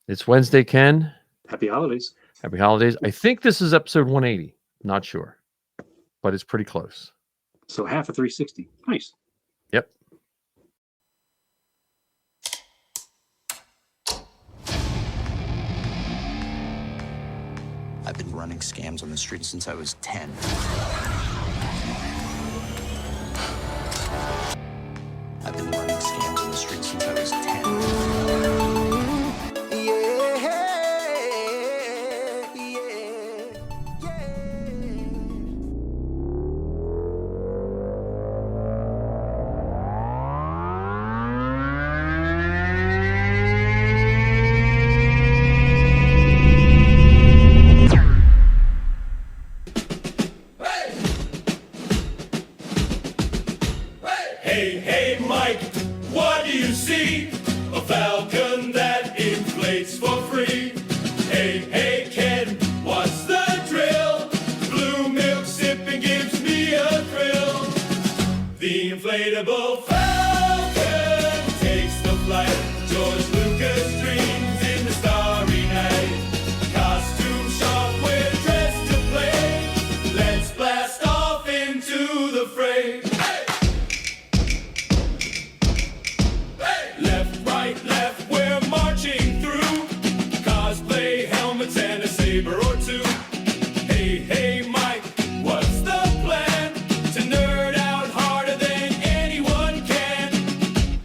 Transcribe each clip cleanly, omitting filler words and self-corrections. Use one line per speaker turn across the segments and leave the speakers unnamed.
It's Wednesday, Ken.
Happy holidays.
Happy holidays. I think this is episode 180. Not sure, but it's pretty close.
So half of 360. Nice.
Yep.
I've been running scams on the street since I was 10. I've been running scams on the street since I was 10.
Hey, Mike, what do you see? A falcon that inflates for free. Hey, Ken, what's the drill? Blue milk sipping gives me a thrill. The inflatable falcon takes the flight. George Lucas dreams in the starry night. Costume shop, we're dressed to play. Let's blast off into the fray. Left, we're marching through. Cosplay helmets and a saber or two. Hey, Mike, what's the plan? To nerd out harder than anyone can.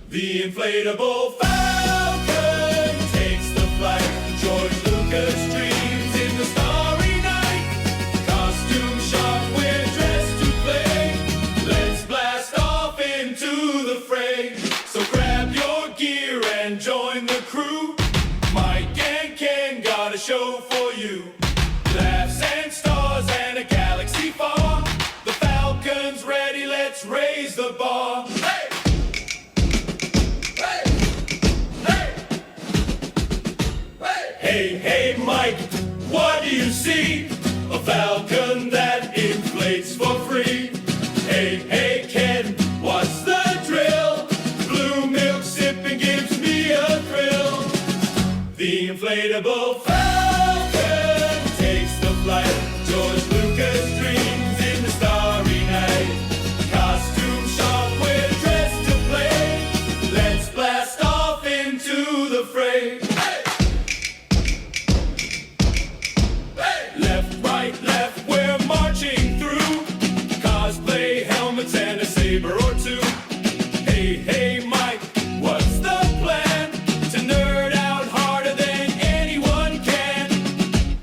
The inflatable falcon takes the flight. George Lucas dreams in the starry night. Costume shop, we're dressed to play. Let's blast off into the fray. So grab your gear and join the crew. Mike and Ken got a show for you. Laughs and stars and a galaxy far. The Falcon's ready, let's raise the bar. Hey! Hey, Mike, what do you see? A falcon that inflates for free. Hey, Ken, what's the drill? Blue milk sipping gives me a thrill. The inflatable falcon takes the flight. George Lucas dreams in the starry night. Costume shop, we're dressed to play. Let's blast off into the fray. Left, we're marching through. Cosplay helmets and a saber or two. Hey, Mike, what's the plan? To nerd out harder than anyone can.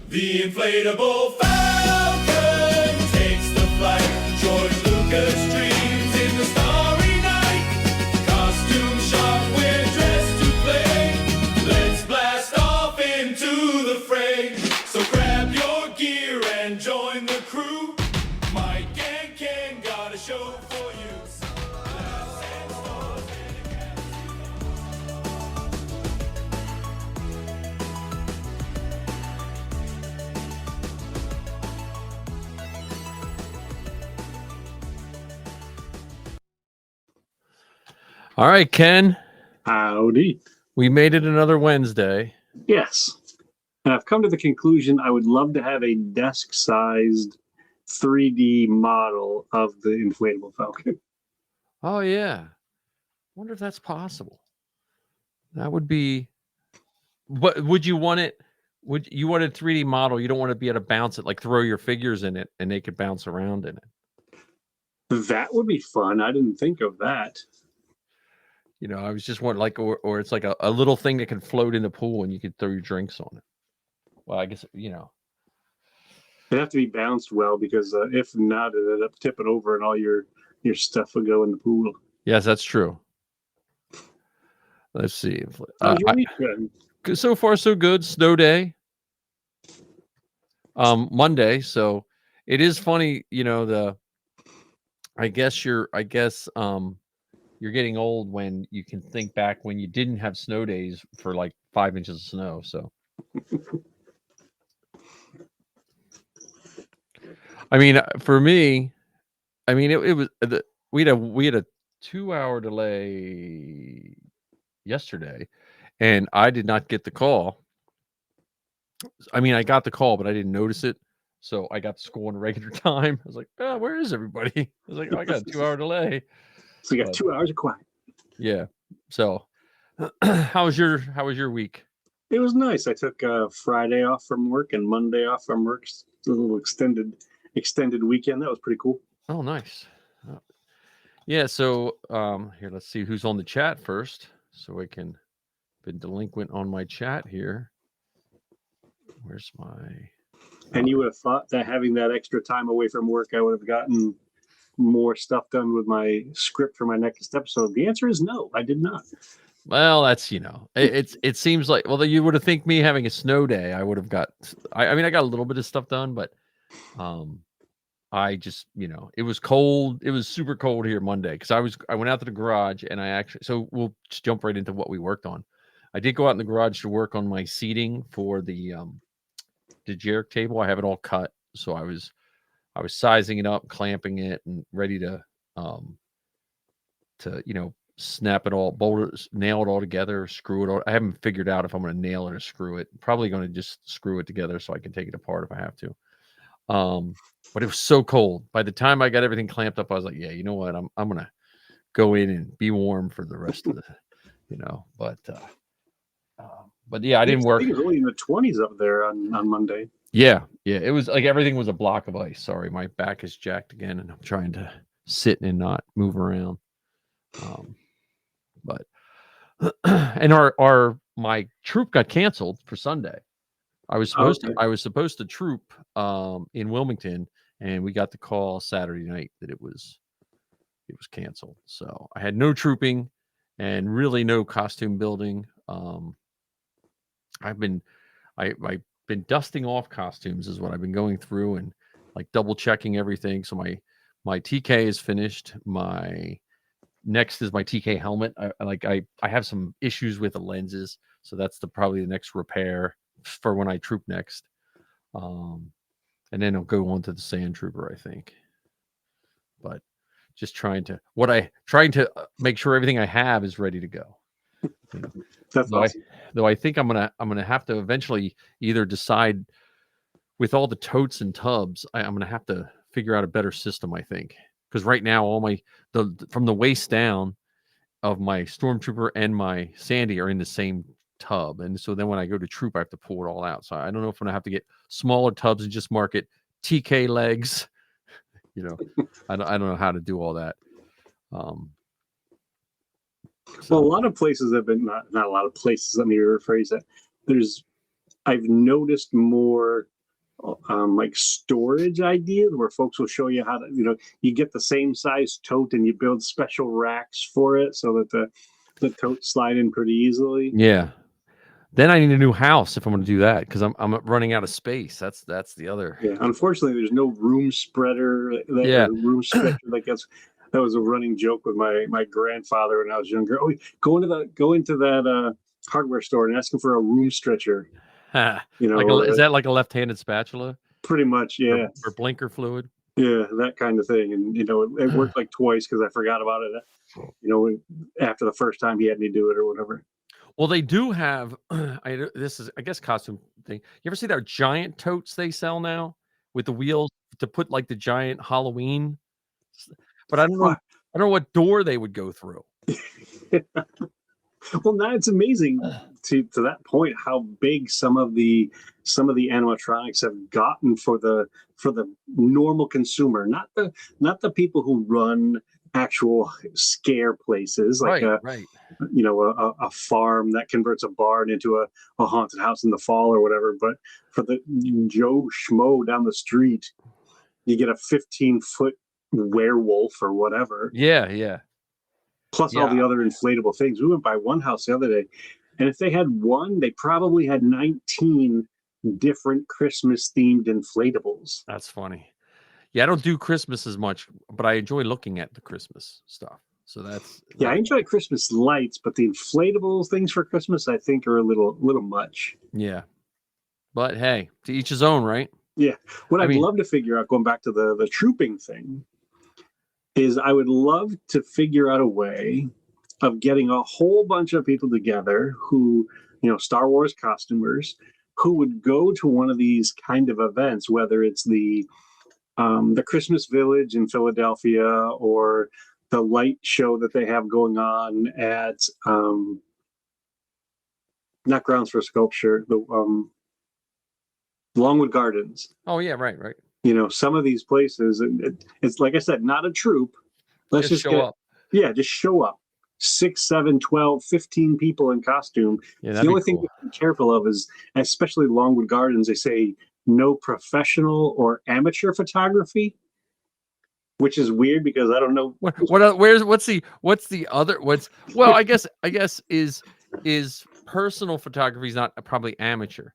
The inflatable falcon takes the flight. George Lucas dreams in the starry night. Costume shop, we're dressed to play. Let's blast off into the fray. So grab your gear and join the crew. Mike and Ken got a show for you. Laughs and stars and a galaxy.
All right, Ken.
Howdy.
We made it another Wednesday.
Yes. And I've come to the conclusion I would love to have a desk-sized 3D model of the inflatable Falcon.
Oh, yeah. Wonder if that's possible. That would be... What would you want it? Would you want a 3D model? You don't want to be able to bounce it, like throw your figures in it and they could bounce around in it.
That would be fun. I didn't think of that.
You know, I was just wondering, like, or it's like a little thing that can float in the pool and you could throw your drinks on it. Well, I guess, you know.
It'd have to be bounced well because if not, it'd end up tipping over and all your stuff would go in the pool.
Yes, that's true. Let's see.
How's your week been?
So far, so good. Snow day. Monday. So it is funny, you know, I guess you're getting old when you can think back when you didn't have snow days for like 5 inches of snow. So, I mean, for me, I mean, it was we had a 2-hour delay yesterday, and I did not get the call I mean, I got the call, but I didn't notice it. So I got to school in regular time. I was like, oh, where is everybody? I was like, oh, I got a 2-hour delay.
So you got
But-
2 hours of quiet.
Yeah. So how was your week?
It was nice. I took Friday off from work and Monday off from work. It's a little extended weekend. That was pretty cool.
Oh, nice. Yeah. So here, let's see who's on the chat first, so I can been delinquent on my chat here. Where's my?
And you would have thought that having that extra time away from work, I would have gotten more stuff done with my script for my next episode. The answer is no, I did not.
Well, that's it seems like you would have think me having a snow day, I would have got. I mean, I got a little bit of stuff done, but I just it was cold. It was super cold here Monday because I went out to the garage and so we'll just jump right into what we worked on. I did go out in the garage to work on my seating for the Jerick table. I have it all cut, so I was sizing it up, clamping it, and ready to snap it all, bolt it, nail it all together, screw it all. I haven't figured out if I'm going to nail it or screw it. Probably going to just screw it together so I can take it apart if I have to. But it was so cold. By the time I got everything clamped up, I was like, yeah, you know what? I'm going to go in and be warm for the rest of the, but yeah, I didn't work.
I think it was only in the 20s up there on Monday.
Yeah. It was like everything was a block of ice. Sorry, my back is jacked again, and I'm trying to sit and not move around. But and my troop got canceled for Sunday. I was supposed to troop in Wilmington, and we got the call Saturday night that it was canceled. So I had no trooping and really no costume building. I've been dusting off costumes is what I've been going through and like double checking everything. So my TK is finished. My next is my TK helmet. I have some issues with the lenses, so that's probably the next repair for when I troop next. And then I'll go on to the Sand Trooper, I think. But just trying to make sure everything I have is ready to go.
That's awesome.
Though I think I'm gonna have to eventually either decide with all the totes and tubs. I'm gonna have to figure out a better system, I think, because right now all from the waist down of my Stormtrooper and my Sandy are in the same tub, and so then when I go to troop, I have to pull it all out. So I don't know if I'm gonna have to get smaller tubs and just mark it TK legs. I don't know how to do all that.
Well, a lot of places have been not a lot of places. Let me rephrase that. I've noticed more like storage ideas where folks will show you how to, you get the same size tote and you build special racks for it so that the totes slide in pretty easily.
Yeah. Then I need a new house if I'm going to do that because I'm running out of space. That's the other.
Yeah. Unfortunately, there's no room spreader. Room stretcher. That was a running joke with my grandfather when I was younger. Oh, go into that hardware store and ask him for a room stretcher.
Is that like a left-handed spatula?
Pretty much, yeah.
Or blinker fluid.
Yeah, that kind of thing. And it worked like twice because I forgot about it. After the first time he had me do it or whatever.
Well, they do have. This is, I guess, costume thing. You ever see their giant totes they sell now with the wheels to put like the giant Halloween? But I don't know. I don't know what door they would go through.
Well, now it's amazing to that point how big some of the animatronics have gotten for the normal consumer, not the people who run actual scare places like a farm that converts a barn into a haunted house in the fall or whatever. But for the Joe Schmo down the street, you get a 15-foot werewolf or whatever.
Yeah.
Plus all the other inflatable things. We went by one house the other day, and if they had one, they probably had 19 different Christmas-themed inflatables.
That's funny. Yeah, I don't do Christmas as much, but I enjoy looking at the Christmas stuff. So
I enjoy Christmas lights, but the inflatable things for Christmas, I think, are a little much.
Yeah. But hey, to each his own, right?
Yeah. What I'd love to figure out, going back to the trooping thing, is I would love to figure out a way of getting a whole bunch of people together who, Star Wars costumers, who would go to one of these kind of events, whether it's the Christmas Village in Philadelphia or the light show that they have going on at not Grounds for Sculpture, the Longwood Gardens.
Oh yeah, right.
You know, some of these places, it's like I said, not a troupe. Let's just
show up.
Yeah, just show up. 6, 7, 12, 15 people in costume.
Yeah,
The
that'd
only
be
thing
cool.
you have to be careful of is, especially Longwood Gardens, they say no professional or amateur photography, which is weird because I don't know.
What's the other? Well, I guess is personal photography is not probably amateur.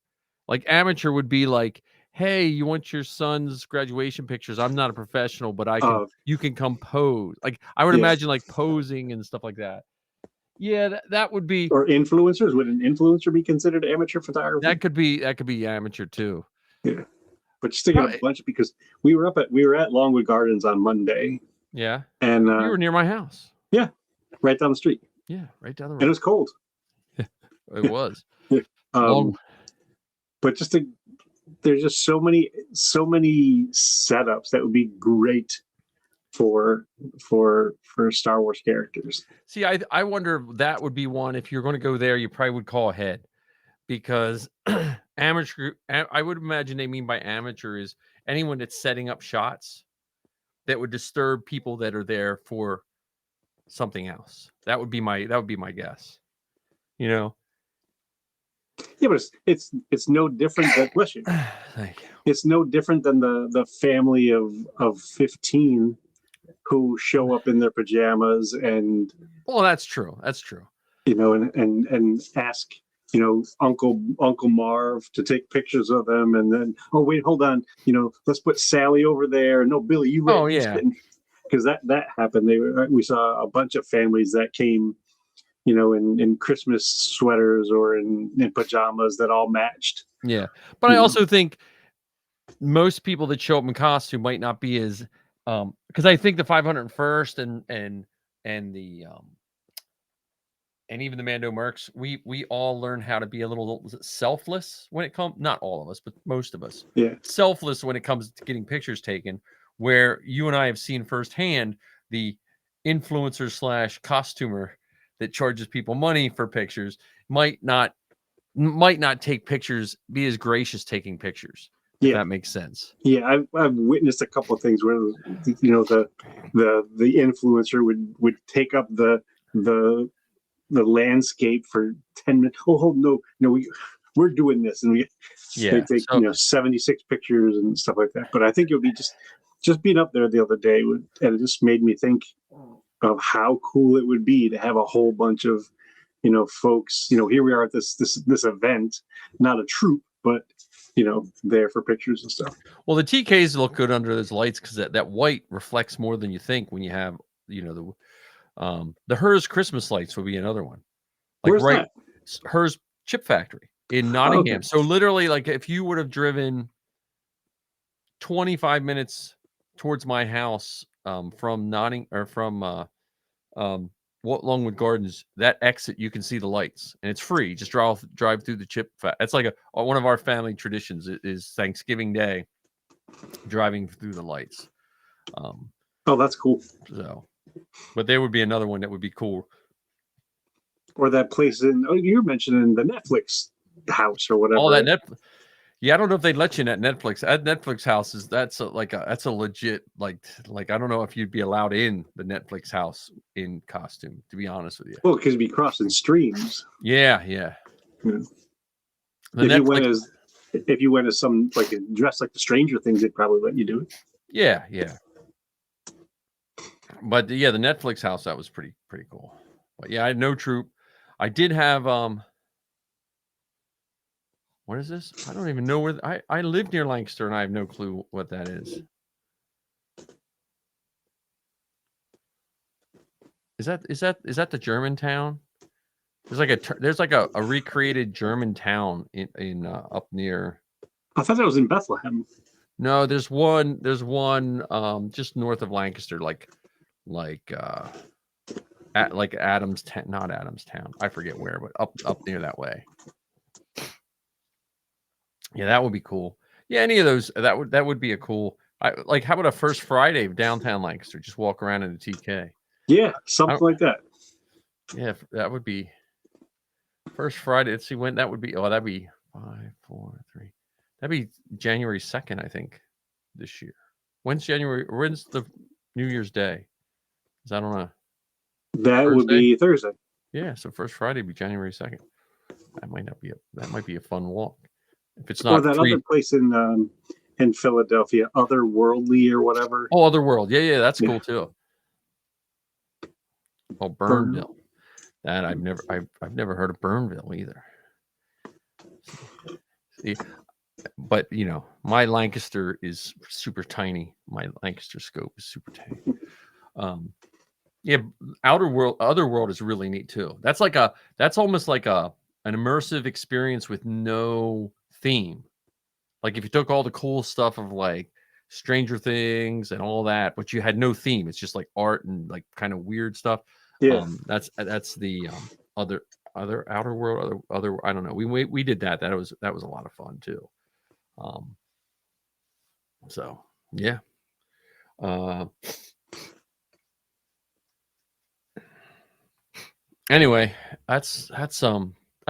Like amateur would be like, hey, you want your son's graduation pictures? I'm not a professional, but you can come pose. Like I would
Yeah.
imagine like posing and stuff like that. Yeah, that would be.
Or influencers. Would an influencer be considered amateur photography?
That could be amateur too.
Yeah. But just to get a bunch, because we were at Longwood Gardens on Monday.
Yeah.
And
you were near my house.
Yeah. Right down the street.
Yeah, right down the road.
And it was cold.
It was.
But there's just so many setups that would be great for Star Wars characters.
See, I wonder if that would be one. If you're going to go there, you probably would call ahead, because amateur. I would imagine they mean by amateur is anyone that's setting up shots that would disturb people that are there for something else. That would be my guess. You know.
Yeah, but it's no different than bless you.
Thank you.
It's no different than the family of 15 who show up in their pajamas and
that's true. That's true.
You know, and ask, you know, Uncle Marv to take pictures of them, and then wait, hold on, you know, let's put Sally over there. No, Billy, you ready?
Oh yeah,
because that happened. We saw a bunch of families that came, you know, in Christmas sweaters or in pajamas that all matched.
Yeah, but I also think most people that show up in costume might not be as because I think the 501st and the and even the Mando Mercs, we all learn how to be a little selfless when it comes. Not all of us, but most of us.
Yeah,
selfless when it comes to getting pictures taken. Where you and I have seen firsthand the influencer / costumer that charges people money for pictures might not take pictures, be as gracious taking pictures. If that makes sense.
Yeah, I've witnessed a couple of things where, you know, the influencer would take up the landscape for 10 minutes. We're doing this, and they take 76 pictures and stuff like that. But I think it would be just being up there the other day, and it just made me think of how cool it would be to have a whole bunch of, you know, folks. You know, here we are at this event, not a troupe, but you know, there for pictures and stuff.
Well, the TKs look good under those lights because that white reflects more than you think when you have, you know, the Hers Christmas lights would be another one. Like
where's that?
Hers Chip Factory in Nottingham. Okay. So literally, like if you would have driven 25 minutes towards my house from Longwood Gardens, that exit you can see the lights and it's free. Just drive through the Chip. That's like one of our family traditions is Thanksgiving Day, driving through the lights.
That's cool.
So, but there would be another one that would be cool.
Or that place you're mentioning the Netflix house or whatever.
Oh, that Netflix. Yeah, I don't know if they'd let you in at Netflix. At Netflix house that's a legit like I don't know if you'd be allowed in the Netflix house in costume, to be honest with you.
Well, because you'd be crossing streams.
Yeah.
If you went as some like dressed like the Stranger Things, they'd probably let you do it.
Yeah. But yeah, the Netflix house, that was pretty cool. But yeah, I had no troop. I did have what is this? I don't even know where I live near Lancaster and I have no clue what that is. Is that the German town? There's like a recreated German town in up near.
I thought that was in Bethlehem.
No, there's one just north of Lancaster, like Adamstown, not Adamstown. I forget where, but up near that way. Yeah, that would be cool. Yeah, any of those that would be a cool. Like, how about a first Friday of downtown Lancaster? Just walk around in a TK.
Yeah,
I
something
don't,
like that.
yeah, that would be first Friday. Let's see when that would be. Oh, that'd be 5, 4, 3. That'd be January 2nd, I think, this year. When's the New Year's Day? Is that on a
That would
Thursday?
be Thursday.
Yeah, so first Friday would be January 2nd. That might be a fun walk. If it's
Or
not
that
free.
other place in Philadelphia, Otherworldly or whatever.
Oh, Otherworld. Yeah, that's
Yeah.
cool too. Oh, Burnville. That I've never heard of Burnville either. See, but my Lancaster is super tiny. My Lancaster scope is super tiny. Yeah, Otherworld is really neat too. That's almost like an immersive experience with no theme. Like if you took all the cool stuff of like Stranger Things and all that, but you had no theme. It's just like art and like kind of weird stuff.
Yeah.
That's the other Outer World, other I don't know. We did that. That was a lot of fun too. So yeah. Anyway, that's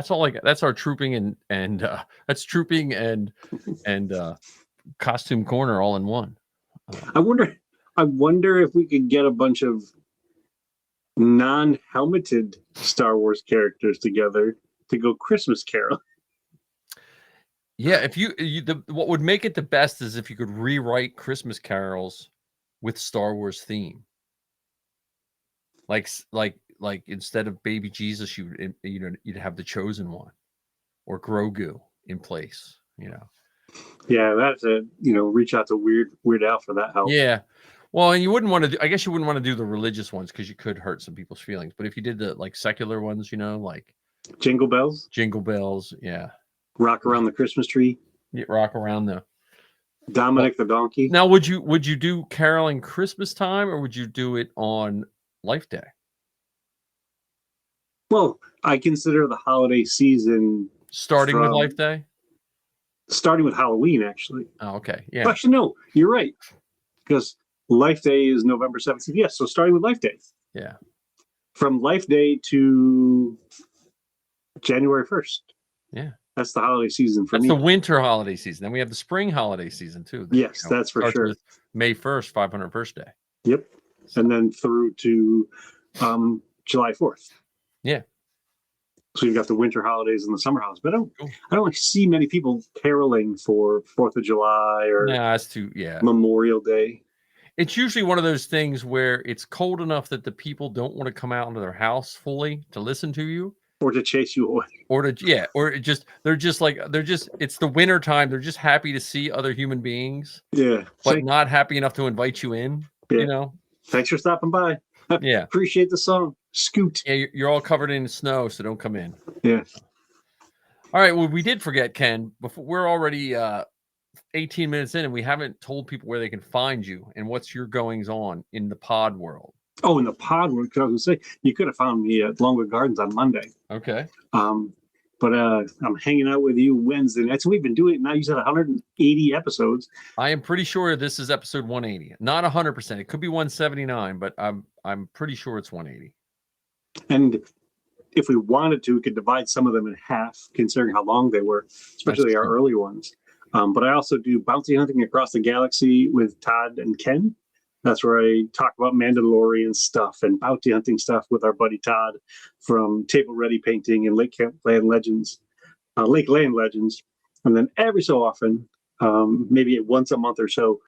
all I got. That's our trooping and that's trooping and costume corner all in one.
I wonder if we could get a bunch of non-helmeted Star Wars characters together to go Christmas Carol.
Yeah, if what would make it the best is if you could rewrite Christmas carols with Star Wars theme. Like instead of baby Jesus, you'd have the Chosen One or Grogu in place.
Yeah, that's it. Reach out to Weird Al for that help.
Yeah. Well, and you wouldn't want to do. I guess you wouldn't want to do the religious ones because you could hurt some people's feelings. But if you did the like secular ones, like
Jingle Bells,
yeah.
Rock Around the Christmas Tree,
Rock Around the
Dominic the Donkey.
Now, would you do caroling Christmas time or would you do it on Life Day?
Well, I consider the holiday season
starting with Life Day.
Starting with Halloween, actually.
Oh, okay. Yeah.
Actually, no, you're right. Because Life Day is November 17th. Yes, so starting with Life Day.
Yeah.
From Life Day to January 1st.
Yeah.
That's the holiday season for me.
That's the winter holiday season. Then we have the spring holiday season, too.
Yes, that's for sure.
With May 1st, 501st Day.
Yep. And then through to July 4th.
Yeah.
So you've got the winter holidays and the summer holidays. But I don't see many people caroling for 4th of July or Memorial Day.
It's usually one of those things where it's cold enough that the people don't want to come out into their house fully to listen to you.
Or to chase you away.
They're just it's the winter time. They're just happy to see other human beings.
Yeah.
But not happy enough to invite you in.
Yeah. Thanks for stopping by.
Yeah.
Appreciate the song. Scoot.
Yeah, you're all covered in snow, so don't come in.
Yeah.
All right. Well, we did forget, Ken. We're already 18 minutes in, and we haven't told people where they can find you and what's your goings on in the pod world.
Oh, in the pod world, because I was going to say, you could have found me at Longwood Gardens on Monday.
Okay.
But I'm hanging out with you Wednesday nights. We've been doing it now. You said 180 episodes.
I am pretty sure this is episode 180. Not 100%. It could be 179, but I'm pretty sure it's 180.
And if we wanted to, we could divide some of them in half, considering how long they were, especially our early ones. But I also do Bounty Hunting Across the Galaxy with Todd and Ken. That's where I talk about Mandalorian stuff and bounty hunting stuff with our buddy Todd from Table Ready Painting and Lakeland Legends. And then every so often, maybe once a month or so,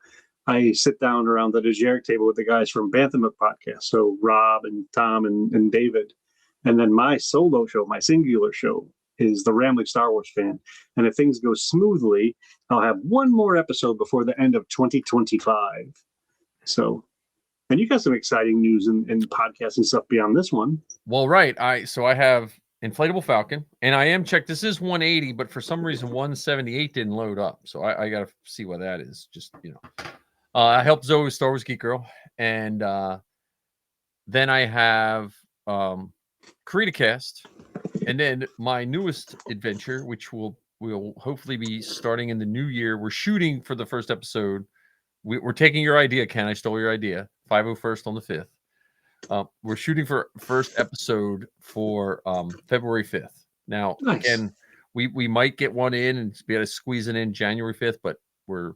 I sit down around the Dejeric table with the guys from Bantam Podcast. So Rob and Tom and David. And then my solo show, my singular show, is the Rambling Star Wars Fan. And if things go smoothly, I'll have one more episode before the end of 2025. So, and you got some exciting news and podcasting stuff beyond this one.
Well, right. I have Inflatable Falcon, and I am checked. This is 180, but for some reason 178 didn't load up. So I got to see what that is. Just, I helped Zoe with Star Wars Geek Girl. And then I have CreatorCast. And then my newest adventure, which will we'll hopefully be starting in the new year. We're shooting for the first episode. We're taking your idea, Ken. I stole your idea. 501st on the 5th. We're shooting for first episode for February 5th. Now,
Nice.
again, we might get one in and be able to squeeze it in January 5th, but we're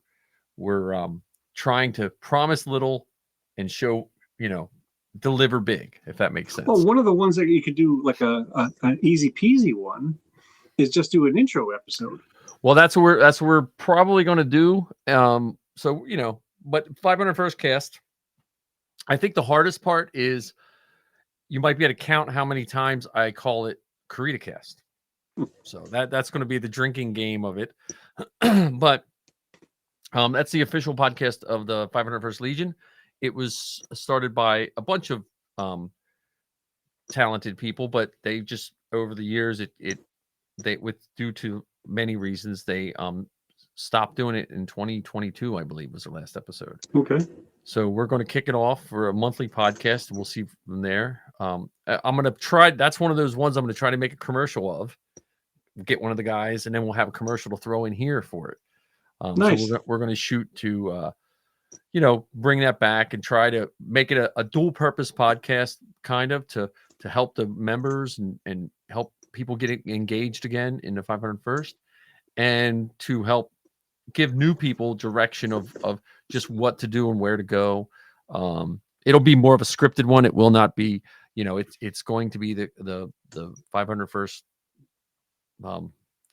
trying to promise little and show, deliver big, if that makes sense.
Well, one of the ones that you could do like an easy peasy one is just do an intro episode.
Well, that's what we're probably going to do. So, but 501st cast, I think the hardest part is you might be able to count how many times I call it Karita cast. So that's going to be the drinking game of it. But that's the official podcast of the 501st Legion. It was started by a bunch of talented people, but they just over the years due to many reasons they stopped doing it in 2022, I believe was the last episode.
Okay.
So we're going to kick it off for a monthly podcast, and we'll see from there. I'm going to try. That's one of those ones I'm going to try to make a commercial of. Get one of the guys, and then we'll have a commercial to throw in here for it.
Nice.
So we're going to shoot to, bring that back and try to make it a dual purpose podcast, kind of to help the members and help people get engaged again in the 501st, and to help give new people direction of just what to do and where to go. It'll be more of a scripted one. It will not be, it's going to be the 501st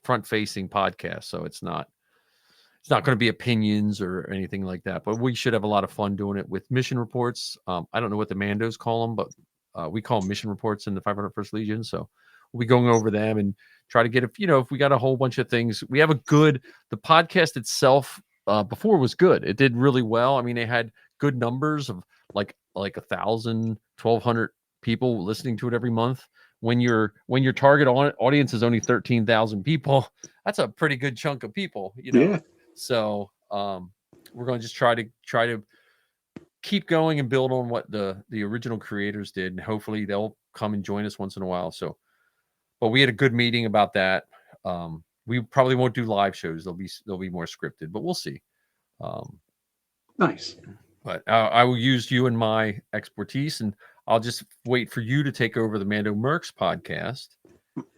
front facing podcast. So it's not going to be opinions or anything like that, but we should have a lot of fun doing it with mission reports. I don't know what the Mandos call them, but we call them mission reports in the 501st Legion. So we'll be going over them and try to get, if we got a whole bunch of things, we have the podcast itself before was good. It did really well. I mean, they had good numbers of like 1,000, 1,200 people listening to it every month. When your target audience is only 13,000 people, that's a pretty good chunk of people,
Yeah.
So we're going to just try to keep going and build on what the original creators did, and hopefully they'll come and join us once in a while. So, but we had a good meeting about that. We probably won't do live shows; they'll be more scripted, but we'll see.
Nice.
But I will use you and my expertise, and I'll just wait for you to take over the Mando Mercs podcast,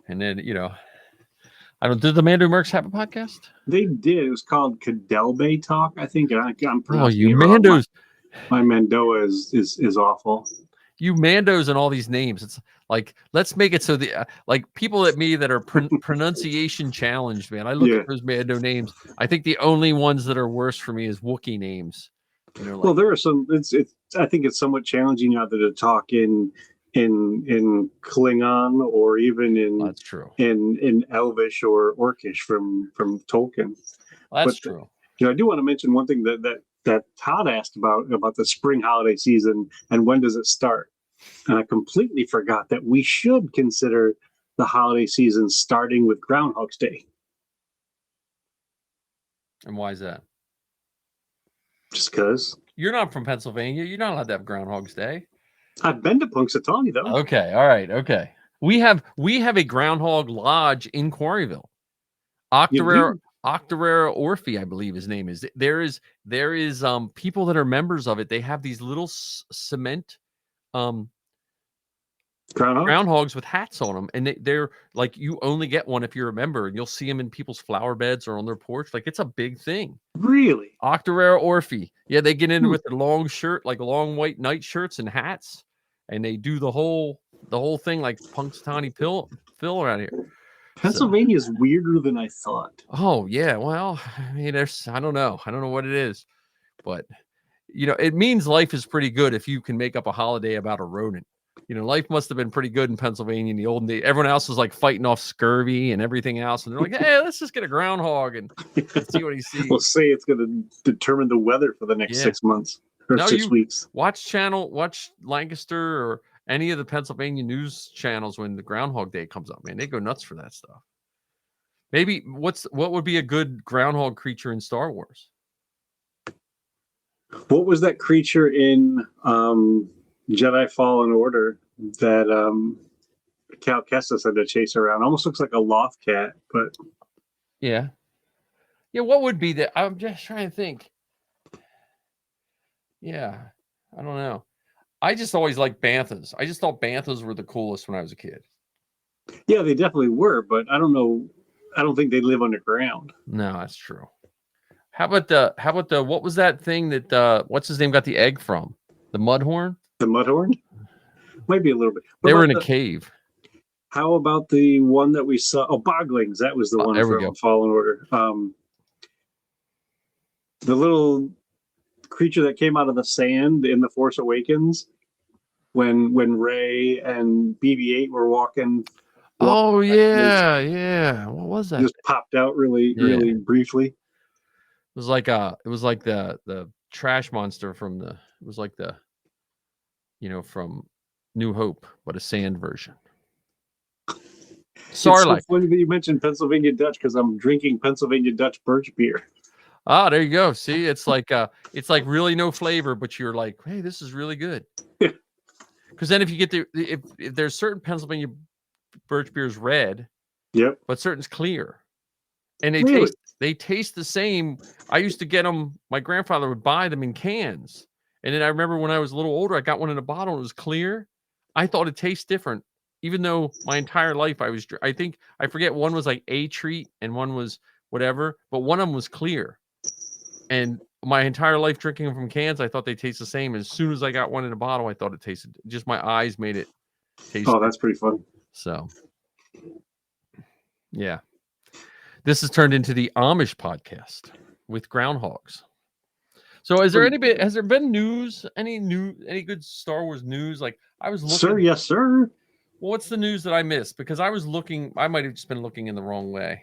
and then did the Mando Mercs have a podcast?
They did. It was called Cadelbe Talk, I think. I'm pronouncing
you
it wrong.
Mandos!
My Mandoa is awful.
You Mandos and all these names. It's like, let's make it so people that are pronunciation challenged, man. I look at those Mando names. I think the only ones that are worse for me is Wookiee names.
Well, there are some. I think it's somewhat challenging either to talk in Klingon or even in
that's true.
in Elvish or Orcish from Tolkien.
That's true.
I do want to mention one thing that Todd asked about the spring holiday season and when does it start. And I completely forgot that we should consider the holiday season starting with Groundhog's Day.
And why is that?
Just because.
You're not from Pennsylvania. You're not allowed to have Groundhog's Day.
I've been to Punxsutawney though.
Okay, all right, okay. We have a Groundhog Lodge in Quarryville. Octorara Orphy, I believe his name is. There is people that are members of it. They have these little cement groundhogs with hats on them, and they're like, you only get one if you're a member, and you'll see them in people's flower beds or on their porch. Like, it's a big thing.
Really?
Octorara Orphy. Yeah, they get in with their long shirt, like long white night shirts and hats, and they do the whole thing like Punxsutawney Phil around here.
Pennsylvania is weirder than I thought.
Oh yeah, well, I mean, I don't know what it is, but it means life is pretty good if you can make up a holiday about a rodent. Life must have been pretty good in Pennsylvania in the olden days. Everyone else was like fighting off scurvy and everything else, and they're like, "Hey, let's just get a groundhog and see what he sees."
We'll say it's going to determine the weather for the next 6 months or 6 weeks.
Watch Lancaster or any of the Pennsylvania news channels when the Groundhog Day comes up. Man, they go nuts for that stuff. Maybe what would be a good groundhog creature in Star Wars?
What was that creature in Jedi Fallen Order that Cal Kestis had to chase around? Almost looks like a loft cat, but
Yeah. Yeah. What would be the? I'm just trying to think. Yeah. I don't know. I just always liked banthas. I just thought banthas were the coolest when I was a kid.
Yeah, they definitely were, but I don't know. I don't think they live underground.
No, that's true. How about the what was that thing that what's his name got the egg from? The mudhorn?
The Mudhorn might be a little bit. What
They were
about
in a cave.
how about the one that we saw? Oh, Boglings. That was the one
there we
from
go.
Fallen Order. The little creature that came out of the sand in The Force Awakens when Rey and BB-8 were walking.
Oh yeah, yeah. What was that?
Just popped out really briefly.
It was like the trash monster from it was like the from New Hope, but a sand version.
It's so
Sarlacc.
funny that you mentioned Pennsylvania Dutch because I'm drinking Pennsylvania Dutch birch beer.
Ah, there you go. See, it's like really no flavor, but you're like, hey, this is really good. Because then if you get if there's certain Pennsylvania birch beers red,
Yep.
but certain's clear, and they taste the same. I used to get them. My grandfather would buy them in cans, and then I remember when I was a little older, I got one in a bottle. And it was clear. I thought it tastes different, even though my entire life I think I forget one was like a treat and one was whatever, but one of them was clear. And my entire life drinking them from cans, I thought they taste the same. As soon as I got one in a bottle, I thought it tasted. Just my eyes made it taste.
Oh, that's pretty fun.
So, yeah, this has turned into the Amish podcast with groundhogs. So, has there been news? Any good Star Wars news? Like I was looking.
Sir, yes, sir.
Well, what's the news that I missed? Because I was looking. I might have just been looking in the wrong way.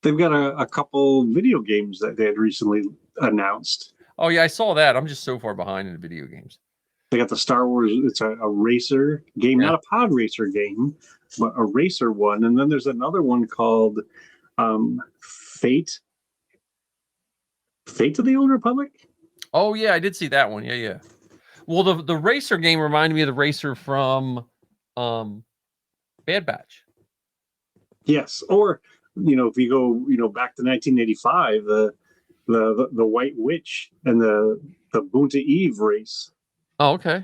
They've got a couple video games that they had recently announced.
Oh yeah, I saw that. I'm just so far behind in the video games.
They got the Star Wars. It's a racer game, not a pod racer game, but a racer one. And then there's another one called Fate of the Old Republic.
Oh yeah, I did see that one. Yeah. Well, the racer game reminded me of the racer from Bad Batch.
Yes, or if you go back to 1985, the White Witch and the Boonta Eve race.
Oh, okay.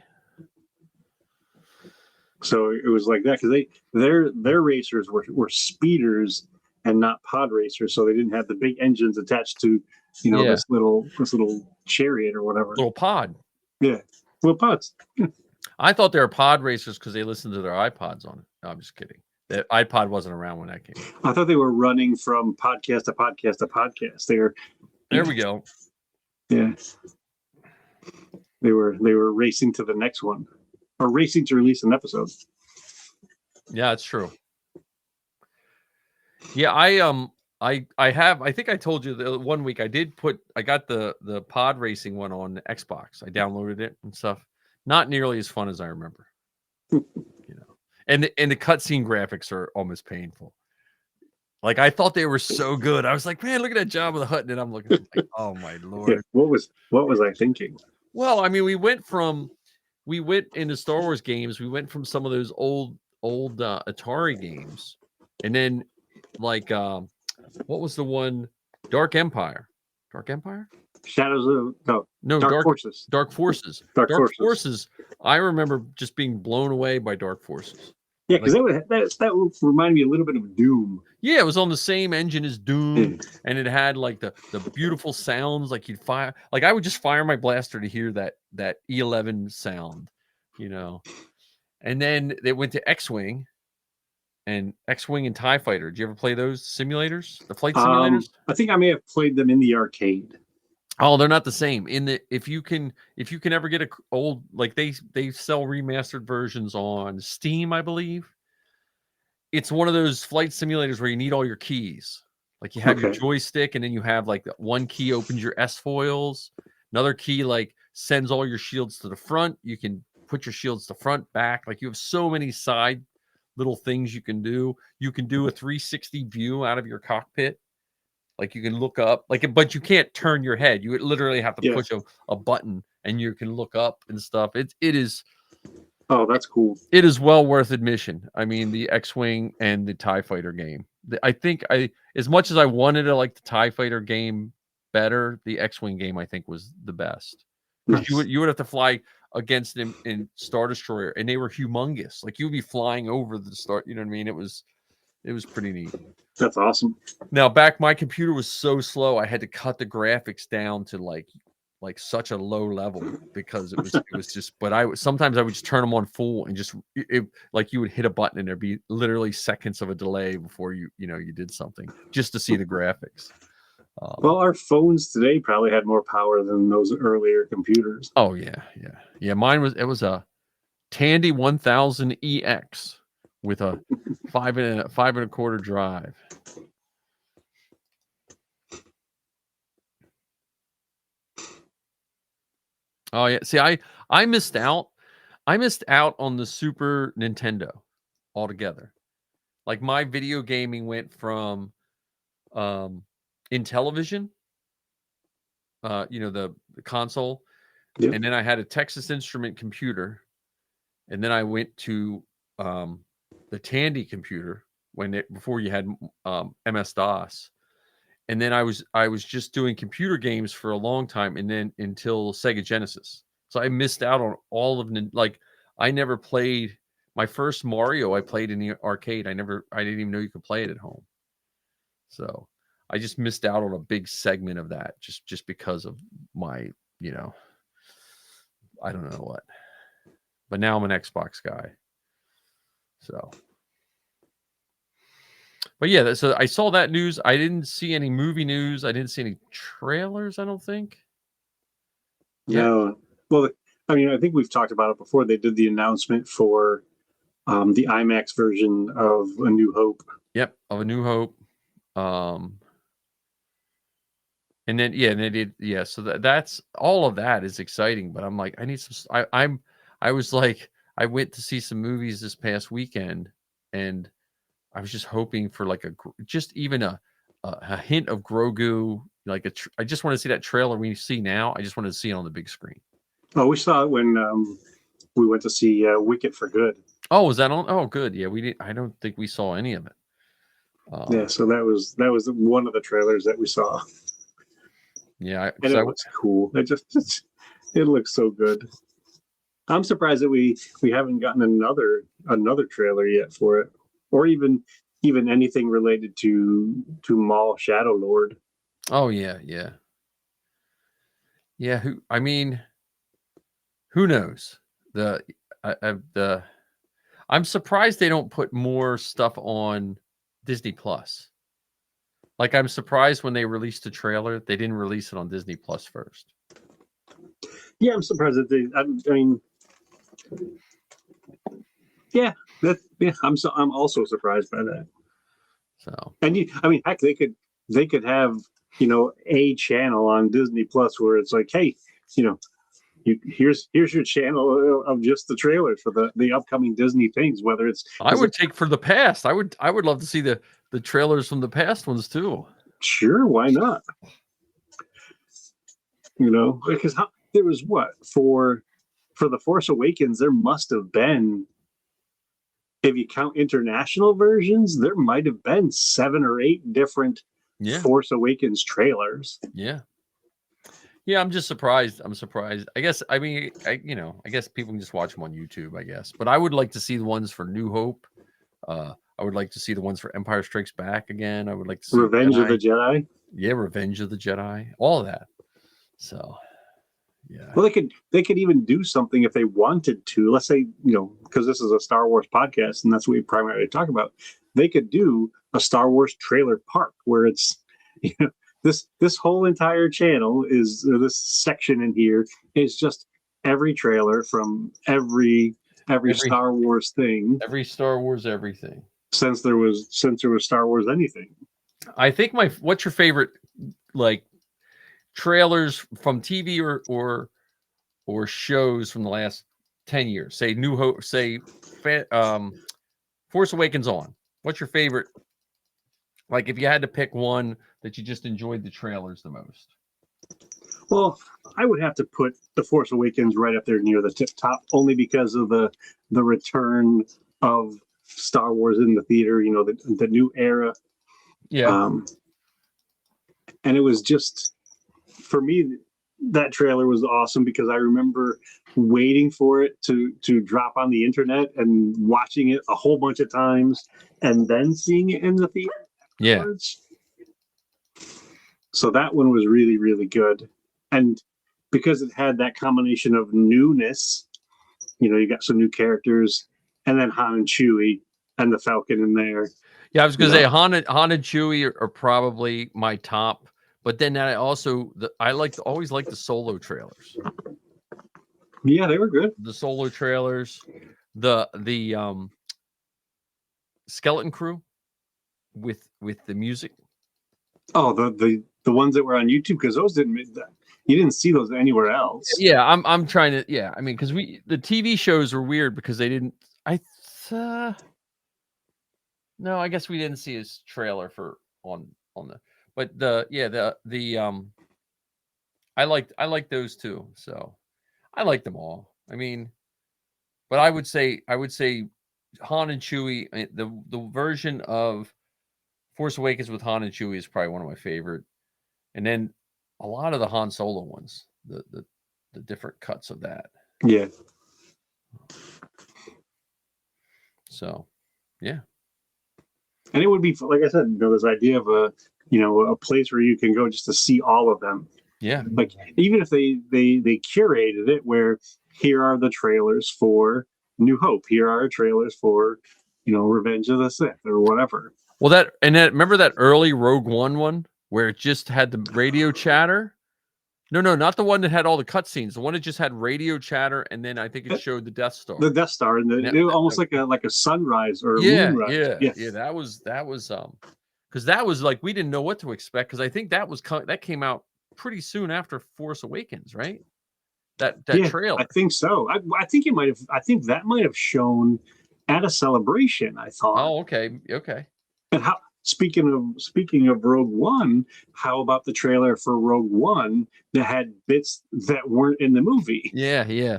So it was like that because their racers were speeders and not pod racers, so they didn't have the big engines attached to this little chariot or whatever.
Little pod.
Yeah, little pods.
I thought they were pod racers because they listened to their iPods on it. No, I'm just kidding. The iPod wasn't around when that came.
I thought they were running from podcast to podcast to podcast.
There we go.
Yeah. They were racing to the next one, or racing to release an episode.
Yeah, it's true. Yeah, I think I told you the one week I got the pod racing one on the Xbox. I downloaded it and stuff. Not nearly as fun as I remember. And the cutscene graphics are almost painful. Like I thought they were so good. I was like, man, look at that Jabba the Hutt, and I'm looking like, oh my lord.
Yeah, what was I thinking?
Well, I mean, we went into Star Wars games. We went from some of those old Atari games, and then like what was the one? Dark Empire.
Shadows of
Dark
Forces.
Dark Forces.
Dark
Forces. I remember just being blown away by Dark Forces.
Yeah, because that would remind me a little bit of Doom.
Yeah, it was on the same engine as Doom, and it had like the beautiful sounds. Like you'd fire, like I would just fire my blaster to hear that E11 sound, And then they went to X-Wing and TIE Fighter. Did you ever play those simulators? The flight simulators?
I think I may have played them in the arcade.
Oh, they're not the same. If you can ever get a old, like they sell remastered versions on Steam, I believe. It's one of those flight simulators where you need all your keys. Like you have your joystick, and then you have like one key opens your S foils, another key like sends all your shields to the front. You can put your shields to front, back. Like you have so many side little things you can do. You can do a 360 view out of your cockpit. Like you can look up, but you can't turn your head. You literally have to push a button, and you can look up and stuff. It is.
Oh, that's cool.
It is well worth admission. I mean, the X-Wing and the TIE Fighter game. I think as much as I wanted to like the TIE Fighter game better, the X-Wing game I think was the best. Because
Nice.
you would have to fly against them in Star Destroyer, and they were humongous. Like you would be flying over the Star. You know what I mean? It was pretty neat.
That's awesome.
Now my computer was so slow, I had to cut the graphics down to like such a low level because it was just. But sometimes I would just turn them on full and just like you would hit a button and there'd be literally seconds of a delay before you did something just to see the graphics.
Well, our phones today probably had more power than those earlier computers.
Oh yeah. Mine was a Tandy 1000 EX with a 5 1/4 drive. Oh yeah. See, I missed out. I missed out on the Super Nintendo altogether. Like my video gaming went from Intellivision, the console,
Yep.
and then I had a Texas Instrument computer, and then I went to the Tandy computer before you had MS DOS, and then I was just doing computer games for a long time, and then until Sega Genesis. So I missed out on all of like I never played my first Mario. I played in the arcade. I didn't even know you could play it at home. So I just missed out on a big segment of that just because of my I don't know what. But now I'm an Xbox guy. So. But yeah, so I saw that news. I didn't see any movie news. I didn't see any trailers, I don't think.
Yeah. Well, I mean, I think we've talked about it before. They did the announcement for the IMAX version of A New Hope.
Yep, of A New Hope. And then and they did so that's all of that is exciting, but I'm like I need some I was like I went to see some movies this past weekend, and I was just hoping for like just even a hint of Grogu, like I just want to see that trailer we see now. I just wanted to see it on the big screen.
Oh, we saw it when we went to see Wicked for Good.
Oh, was that on? Oh, good. Yeah, we didn't. I don't think we saw any of it.
Yeah, so that was one of the trailers that we saw.
Yeah,
and it looks cool. It looks so good. I'm surprised that we haven't gotten another trailer yet for it, or even anything related to Maul Shadow Lord.
Oh yeah. Who knows? I'm surprised they don't put more stuff on Disney Plus. Like I'm surprised when they released the trailer, they didn't release it on Disney Plus first.
Yeah, I'm surprised that they. I mean, yeah, I'm also surprised by that.
So,
and heck, they could have a channel on Disney Plus where it's like, hey, here's your channel of just the trailers for the upcoming Disney things. Whether it's
I would take for the past. I would love to see the trailers from the past ones too.
Sure, why not? Because there was what for The Force Awakens, there must have been, if you count international versions, there might have been 7 or 8 different Force Awakens trailers.
Yeah. Yeah, I'm just surprised. I'm surprised. I guess, I guess people can just watch them on YouTube, I guess. But I would like to see the ones for New Hope. I would like to see the ones for Empire Strikes Back again. I would like to see
Revenge of the Jedi.
Yeah, Revenge of the Jedi. All of that. So, yeah.
Well, they could even do something if they wanted to. Let's say, because this is a Star Wars podcast and that's what we primarily talk about. They could do a Star Wars trailer park where it's, this whole entire channel is, or this section in here is just every trailer from every Star Wars thing.
Every Star Wars everything.
Since there was Star Wars anything. I think
what's your favorite like trailers from TV or shows from the last 10 years? Say New Hope, say Force Awakens on. What's your favorite? Like if you had to pick one that you just enjoyed the trailers the most.
Well, I would have to put The Force Awakens right up there near the tip top, only because of the return of Star Wars in the theater, the new era
Yeah.
And it was just, for me, that trailer was awesome because I remember waiting for it to drop on the internet and watching it a whole bunch of times and then seeing it in the theater
Yeah.
afterwards. So that one was really, really good. And because it had that combination of newness, you got some new characters, and then Han and Chewie and the Falcon in there.
Yeah, I was going to
Yeah.
say Han and Chewie are probably my top, but then I also always like the solo trailers.
Yeah, they were good.
The solo trailers, the Skeleton Crew with the music.
Oh, the ones that were on YouTube, because those you didn't see those anywhere else.
Yeah, I'm trying to. Yeah, I mean, because the TV shows were weird because they didn't. No, I guess we didn't see his trailer on the. But I like those too. So I like them all. I mean, but I would say Han and Chewie. The version of Force Awakens with Han and Chewie is probably one of my favorite, and then a lot of the Han Solo ones, the different cuts of that.
Yeah.
So, yeah.
And it would be, like I said, this idea of a place where you can go just to see all of them.
Yeah.
Like, even if they curated it where here are the trailers for New Hope, here are trailers for, Revenge of the Sith or whatever.
Well, remember that early Rogue one where it just had the radio chatter? No, not the one that had all the cutscenes. The one that just had radio chatter, and then I think it showed the Death Star.
The Death Star, and it was almost like a sunrise or a moonrise.
Yeah. That was because that was like we didn't know what to expect because I think that came out pretty soon after Force Awakens, right? That trailer.
I think so. I think it might have. I think that might have shown at a celebration. I thought.
Oh, okay.
And speaking of Rogue One, how about the trailer for Rogue One that had bits that weren't in the movie?
Yeah.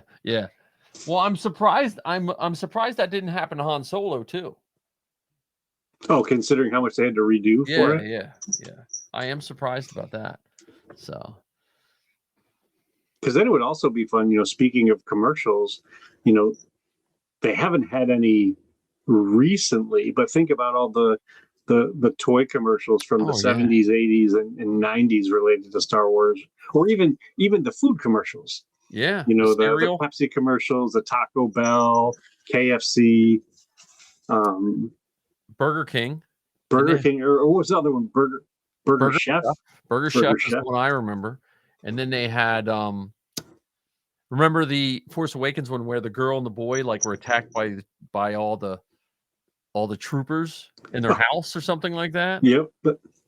Well, I'm surprised. I'm surprised that didn't happen to Han Solo too.
Oh, considering how much they had to redo for it.
Yeah. I am surprised about that. So,
because then it would also be fun. Speaking of commercials, they haven't had any recently, but think about all the toy commercials from the 70s, 80s, and 90s related to Star Wars, or even the food commercials.
Yeah,
the Pepsi commercials, the Taco Bell, KFC,
Burger King,
or what was the other one? Burger Chef.
Burger Chef is the one I remember. And then they had remember the Force Awakens one where the girl and the boy were attacked by all the troopers in their house or something like that.
Yep.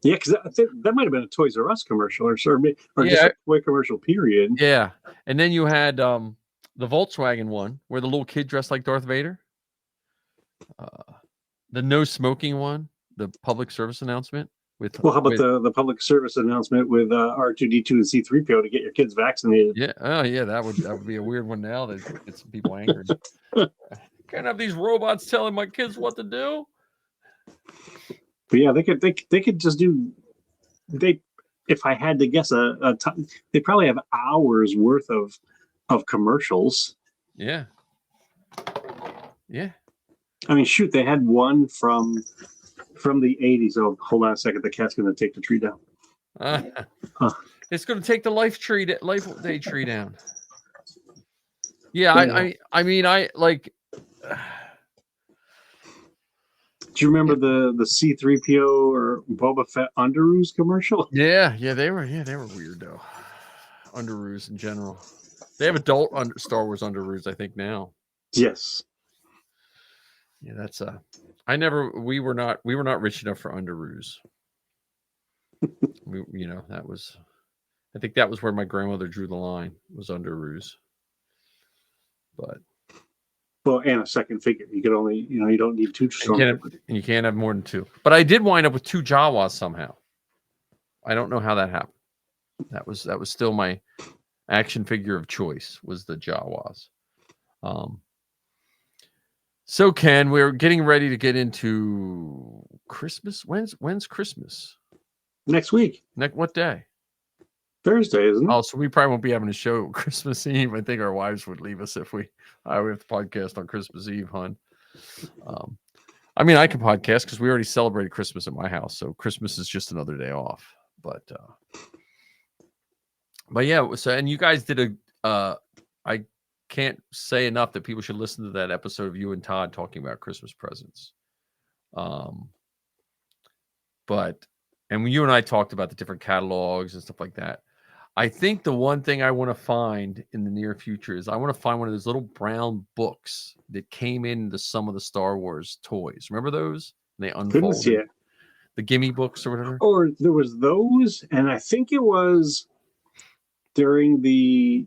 Because I think that might have been a Toys R Us commercial or just a toy commercial period.
Yeah. And then you had the Volkswagen one where the little kid dressed like Darth Vader. The no smoking one, the public service announcement.
How about the public service announcement with R2D2 and C3PO to get your kids vaccinated?
Yeah. Oh, yeah. That would be a weird one now that gets some people angry. Can't have these robots telling my kids what to do.
But yeah, they could just do. If I had to guess, they probably have hours worth of commercials.
Yeah.
I mean, shoot, they had one from the 80s. Oh, hold on a second. The cat's going to take the tree down.
It's going to take the Life Day tree down. Yeah, I mean, do
you remember the C3PO or Boba Fett Underoos commercial?
Yeah, they were weird though. Underoos in general. They have adult Star Wars Underoos, I think now. Yes. Yeah, that's we were not rich enough for Underoos. I think that was where my grandmother drew the line, was Underoos. But
and a second figure. You could only, you don't need two.
You can't have more than two. But I did wind up with 2 Jawas somehow. I don't know how that happened. That was still my action figure of choice, was the Jawas. So Ken, we're getting ready to get into Christmas. When's Christmas?
Next week,
What day?
Thursday, isn't it?
Oh, so we probably won't be having a show Christmas Eve. I think our wives would leave us if we have to podcast on Christmas Eve, hon. I mean, I can podcast because we already celebrated Christmas at my house, so Christmas is just another day off. But yeah, so and you guys did I can't say enough that people should listen to that episode of you and Todd talking about Christmas presents. But when you and I talked about the different catalogs and stuff like that, I think the one thing I want to find in the near future is I want to find one of those little brown books that came into some of the Star Wars toys. Remember those? And they unfolded.
Yeah.
The gimme books or whatever.
Or there was those, and I think it was during the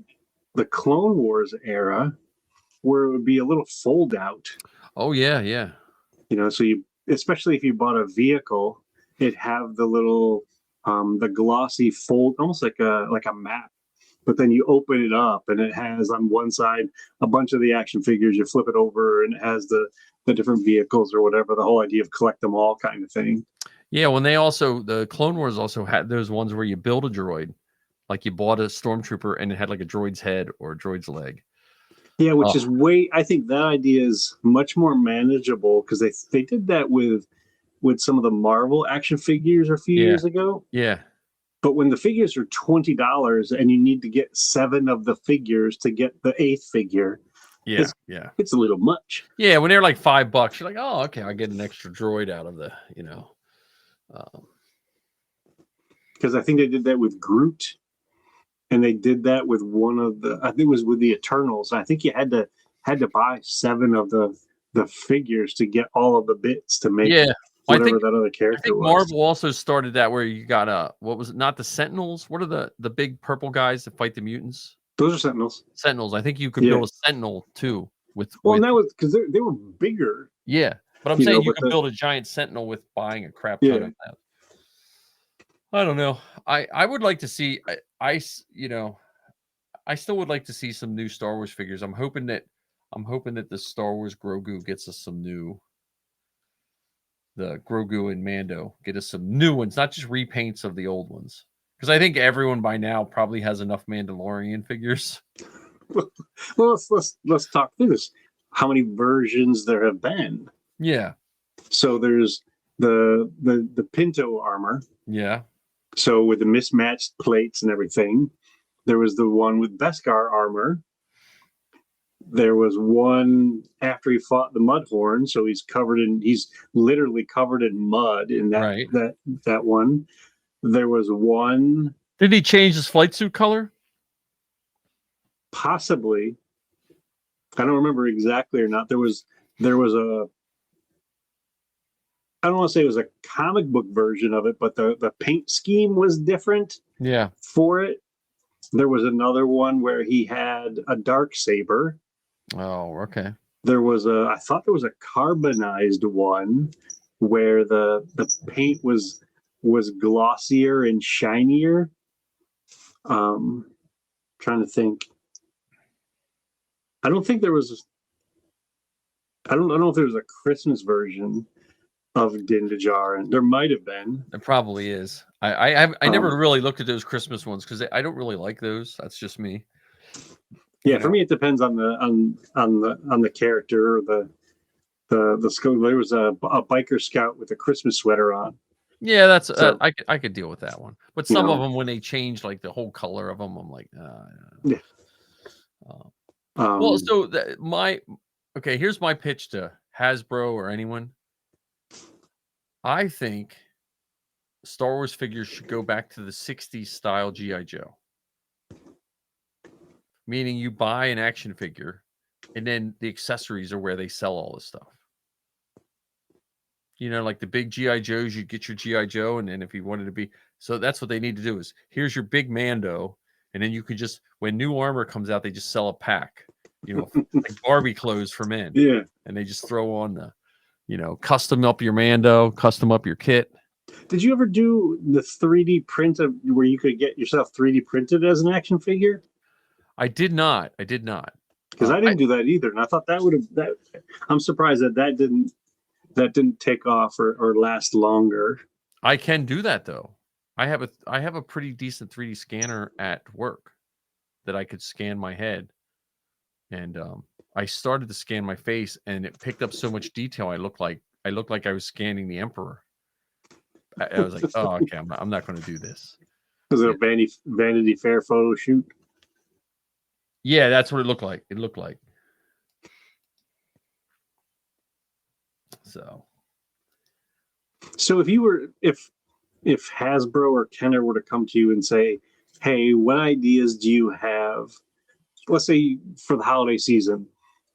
Clone Wars era where it would be a little fold out.
Oh yeah, yeah.
You know, so especially if you bought a vehicle, it'd have the little the glossy fold, almost like a map. But then you open it up and it has on one side a bunch of the action figures. You flip it over and it has the different vehicles or whatever. The whole idea of collect them all kind of thing.
Yeah, when the Clone Wars also had those ones where you build a droid, like you bought a stormtrooper and it had like a droid's head or a droid's leg.
Yeah, which is I think that idea is much more manageable because they did that with some of the Marvel action figures a few years ago.
Yeah.
But when the figures are $20 and you need to get 7 of the figures to get the 8th figure, it's a little much.
Yeah, when they're like $5, you're like, oh, okay, I get an extra droid out of the,
Because I think they did that with Groot, and they did that with one of I think it was with the Eternals. I think you had to buy 7 of the figures to get all of the bits to make.
Yeah.
Whatever that other character
I think
was.
Marvel also started that where you got what was it? Not the Sentinels. What are the big purple guys that fight the mutants?
Those are Sentinels.
Sentinels. I think you could build a Sentinel too.
And that was because they were bigger.
Yeah, but I'm saying you could build a giant Sentinel with buying a crap ton of that. I don't know. I would like to see. I still would like to see some new Star Wars figures. I'm hoping that the Star Wars Grogu gets us some new. The Grogu and Mando get us some new ones, not just repaints of the old ones. Because I think everyone by now probably has enough Mandalorian figures.
Well, let's talk through this. How many versions there have been?
Yeah.
So there's the Pinto armor.
Yeah.
So with the mismatched plates and everything, there was the one with Beskar armor. There was one after he fought the Mudhorn, so he's literally covered in mud in that one. There was one.
Did he change his flight suit color?
Possibly. I don't remember exactly or not. There was a. I don't want to say it was a comic book version of it, but the paint scheme was different.
Yeah.
For it, there was another one where he had a dark saber.
Oh, okay.
There was I thought there was a carbonized one where the paint was glossier and shinier. Trying to think. I don't think there was. I don't know if there was a Christmas version of Din Djarin. There might have been.
It probably is. I never really looked at those Christmas ones because I don't really like those. That's just me.
Yeah, for me it depends on the character or the scope. There was a biker scout with a Christmas sweater on.
Yeah, that's I could deal with that one. But some of them, when they change like the whole color of them, I'm like,
yeah.
Well, so here's my pitch to Hasbro or anyone. I think Star Wars figures should go back to the 60s style G.I. Joe. Meaning you buy an action figure and then the accessories are where they sell all this stuff. Like the big G.I. Joes, you get your G.I. Joe, and then if you wanted to be... So that's what they need to do is, here's your big Mando, and then you could just... When new armor comes out, they just sell a pack. Like Barbie clothes for men.
Yeah.
And they just throw on the... custom up your Mando, custom up your kit.
Did you ever do the 3D print where you could get yourself 3D printed as an action figure?
I did not.
Because I didn't do that either, and I thought that would have. That I'm surprised that didn't take off or last longer.
I can do that though. I have a pretty decent 3D scanner at work that I could scan my head, and I started to scan my face, and it picked up so much detail. I looked like I was scanning the Emperor. I was like, oh, okay, I'm not going to do this.
Was it a Vanity Fair photo shoot?
Yeah, that's what it looked like. It looked like. So
if Hasbro or Kenner were to come to you and say, hey, what ideas do you have? Let's say for the holiday season,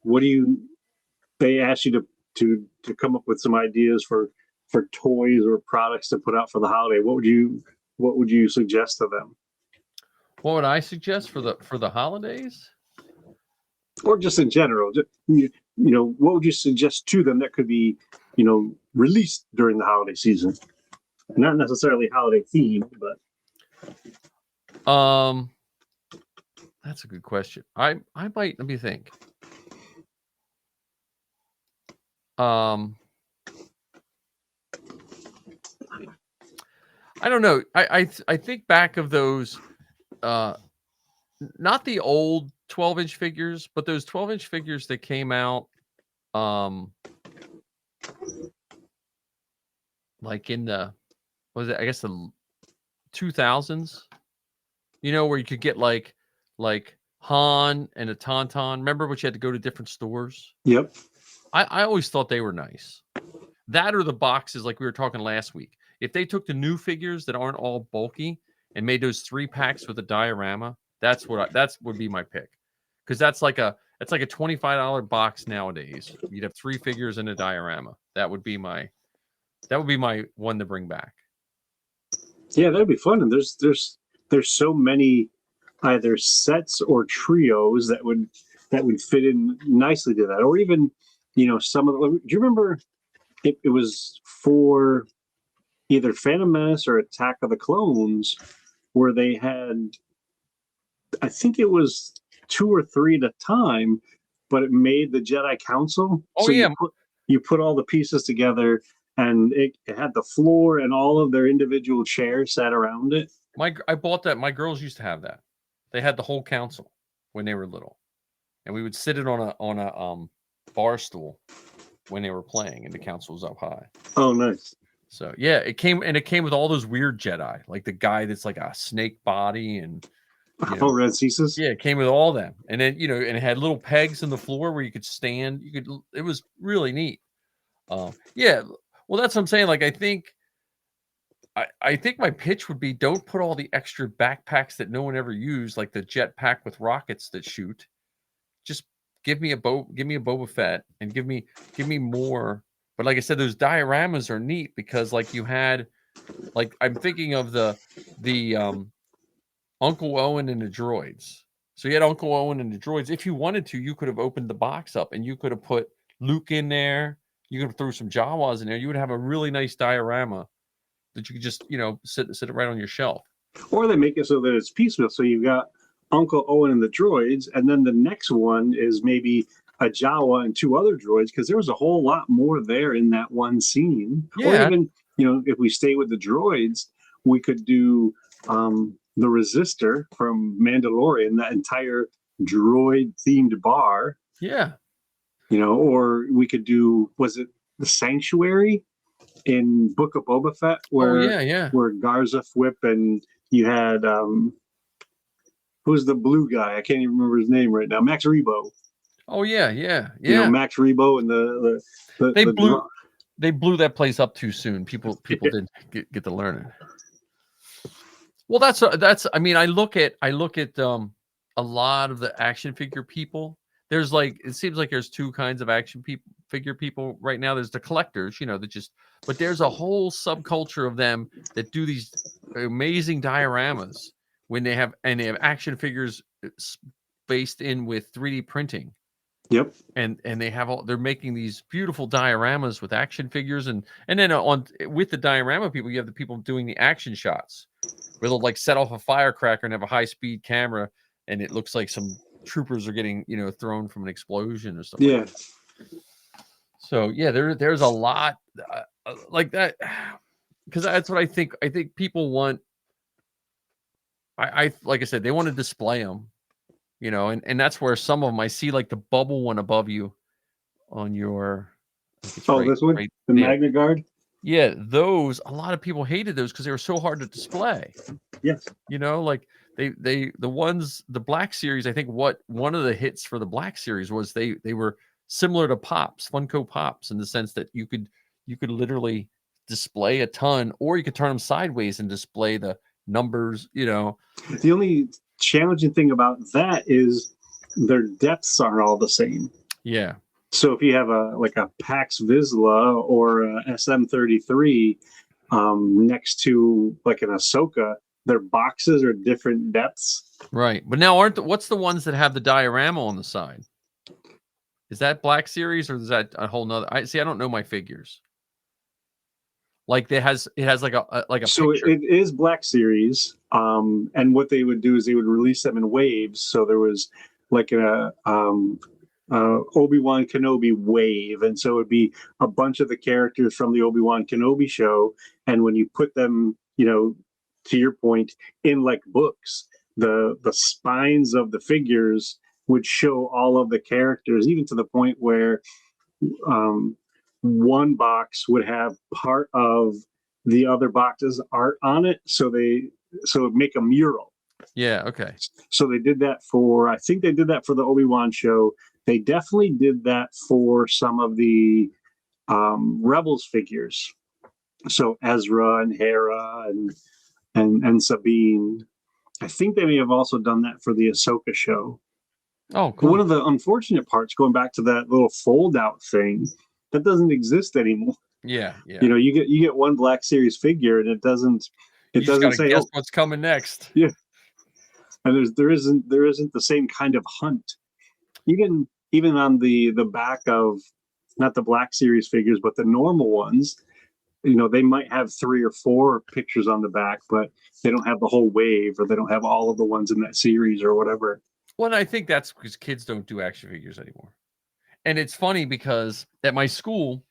they ask you to come up with some ideas for toys or products to put out for the holiday. What would you suggest to them?
what would I suggest for the holidays?
Or just in general, what would you suggest to them that could be, released during the holiday season? Not necessarily holiday themed, but
that's a good question. I might, let me think. I don't know. I think back of those, not the old 12-inch figures, but those 12-inch figures that came out, like in the, what was it? I guess the 2000s. Where you could get like Han and a Tauntaun. Remember, what you had to go to different stores?
Yep.
I always thought they were nice. That or the boxes, like we were talking last week. If they took the new figures that aren't all bulky and made those 3-packs with a diorama, that would be my pick. Because that's like a $25 box nowadays. You'd have 3 figures and a diorama. That would be my one to bring back.
Yeah, that'd be fun. And there's so many either sets or trios that would fit in nicely to that. Or even, some of the, do you remember it was for either Phantom Menace or Attack of the Clones, where they had, I think it was 2 or 3 at a time, but it made the Jedi Council.
Oh,
so
yeah.
You put all the pieces together, and it had the floor and all of their individual chairs sat around it.
I bought that. My girls used to have that. They had the whole council when they were little, and we would sit it on a bar stool when they were playing, and the council was up high.
Oh, nice.
So yeah, it came with all those weird Jedi, like the guy that's like a snake body and
Red Ceases.
Yeah, it came with all them, and then and it had little pegs in the floor where you could stand. It was really neat. Yeah, well, that's what I'm saying. Like, I think my pitch would be, don't put all the extra backpacks that no one ever used, like the jetpack with rockets that shoot. Just give me a Boba Fett, and give me more. But like I said, those dioramas are neat because, like, you had, like, I'm thinking of the Uncle Owen and the droids. So you had Uncle Owen and the droids. If you wanted to, you could have opened the box up and you could have put Luke in there. You could have threw some Jawas in there. You would have a really nice diorama that you could just, sit it right on your shelf.
Or they make it so that it's piecemeal. So you've got Uncle Owen and the droids, and then the next one is maybe a Jawa and 2 other droids, because there was a whole lot more there in that one scene.
Yeah.
Or even, if we stay with the droids, we could do the Resistor from Mandalorian, that entire droid themed bar.
Yeah.
Or we could do, was it the Sanctuary in Book of Boba Fett, where Garza Whip, and you had who's the blue guy? I can't even remember his name right now. Max Rebo.
Oh yeah.
Max Rebo and
they blew that place up too soon. People didn't get to learn it. Well, that's. I mean, I look at a lot of the action figure people. There's it seems like there's 2 kinds of action figure people right now. There's the collectors, but there's a whole subculture of them that do these amazing dioramas when they have action figures based in with 3D printing.
Yep.
And they're making these beautiful dioramas with action figures, and then with the diorama people, you have the people doing the action shots where they'll set off a firecracker and have a high-speed camera, and it looks like some troopers are getting, thrown from an explosion or stuff.
Yeah.
So yeah, there's a lot like that, because that's what I think. I think people want. I like I said, they want to display them, and that's where some of them I see, like the bubble one above you on your. I think it's
This one,
right
the
there.
Magna Guard.
Yeah, those, a lot of people hated those because they were so hard to display.
Yes.
Like the ones, the Black Series, I think one of the hits for the Black Series was they were similar to Pops, Funko Pops, in the sense that you could literally display a ton, or you could turn them sideways and display the numbers,
The only challenging thing about that is their depths aren't all the same.
Yeah.
So if you have a Pax Vizsla or a SM33 next to like an Ahsoka, their boxes are different depths.
Right. But now what's the ones that have the diorama on the side? Is that Black Series, or is that a whole nother? I don't know my figures. Like it has like a
So
picture.
it is Black Series. And what they would do is they would release them in waves. So there was like a Obi-Wan Kenobi wave, and so it'd be a bunch of the characters from the Obi-Wan Kenobi show, and when you put them, to your point, in like books, the spines of the figures would show all of the characters, even to the point where one box would have part of the other box's art on it, so it'd make a mural.
Yeah, okay.
So they did that I think they did that for the Obi-Wan show. They definitely did that for some of the Rebels figures. So Ezra and Hera and Sabine. I think they may have also done that for the Ahsoka show.
Oh,
But
cool.
one of the unfortunate parts, going back to that little fold-out thing, that doesn't exist anymore.
Yeah.
You get one Black Series figure, and it doesn't say,
guess what's coming next.
Yeah. And there isn't the same kind of hunt. Even on the back of, not the Black Series figures, but the normal ones, they might have 3 or 4 pictures on the back, but they don't have the whole wave, or they don't have all of the ones in that series or whatever.
Well, I think that's because kids don't do action figures anymore. And it's funny because at my school,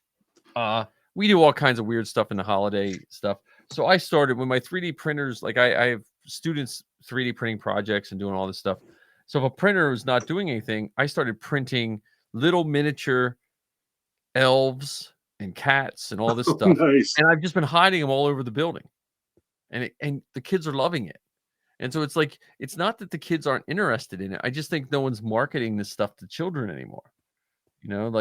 we do all kinds of weird stuff in the holiday stuff. So I started with my 3D printers. Like I have students 3D printing projects and doing all this stuff. So if a printer was not doing anything, I started printing little miniature elves and cats and all this stuff.
Nice.
And I've just been hiding them all over the building. And the kids are loving it. And so it's like, it's not that the kids aren't interested in it. I just think no one's marketing this stuff to children anymore. You're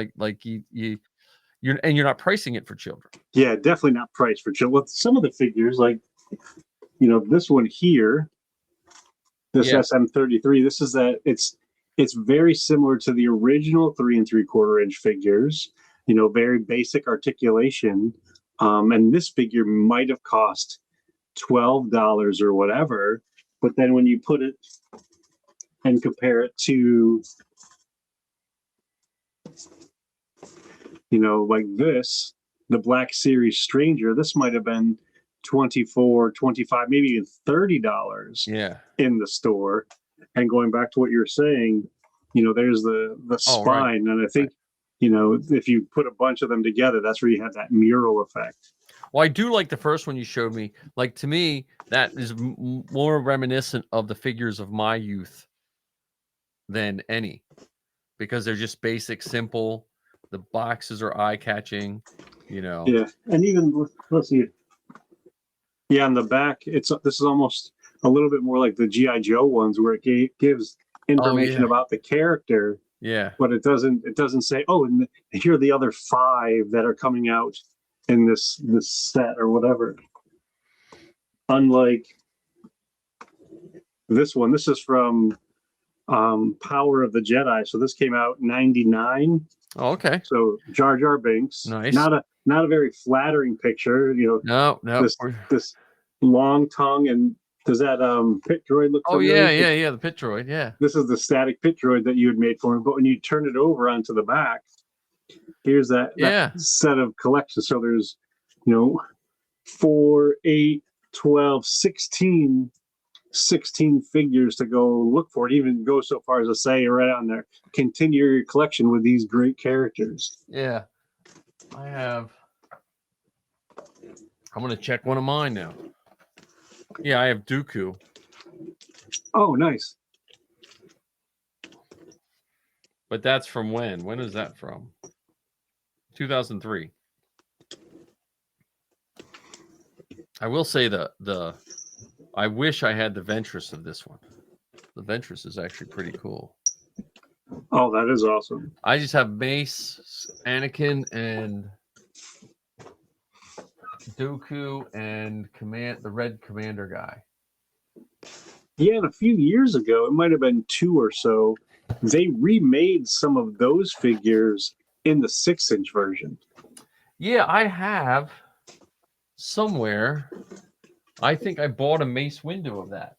not pricing it for children.
Yeah, definitely not priced for children. With some of the figures, like, this one here, this SM33, this is it's very similar to the original 3 3/4 inch figures, very basic articulation. And this figure might have cost $12 or whatever. But then when you put it and compare it to, like this, the Black Series Stranger, this might have been $24, $25, maybe even $30 in the store. And going back to what you're saying, there's the spine. Right. And I think, if you put a bunch of them together, that's where you have that mural effect.
Well, I do like the first one you showed me. Like, to me, that is more reminiscent of the figures of my youth than any, because they're just basic, simple. The boxes are eye-catching,
Yeah, and even, let's see. Yeah, on the back, this is almost a little bit more like the G.I. Joe ones, where it gives information about the character.
Yeah,
but it doesn't say, and here are the other 5 that are coming out in this set or whatever. Unlike this one, this is from Power of the Jedi. So this came out 1999.
Oh, okay.
So Jar Jar Binks.
Nice.
Not a very flattering picture.
No.
This long tongue, and does that pit droid look familiar?
Yeah, the pit droid, yeah.
This is the static pit droid that you had made for him, but when you turn it over onto the back, here's that set of collections. So there's 4, 8, 12, 16 16 figures to go look for it. Even go so far as to say right on there, continue your collection with these great characters.
Yeah. I'm going to check one of mine now. Yeah, I have Dooku.
Oh, nice.
But that's from when? When is that from? 2003. I will say I wish I had the Ventress of this one. The Ventress is actually pretty cool.
Oh, that is awesome.
I just have Mace, Anakin, and Dooku, and the Red Commander guy.
Yeah, and a few years ago, it might have been 2 or so, they remade some of those figures in the 6-inch version.
Yeah, I have somewhere. I think I bought a Mace window of that.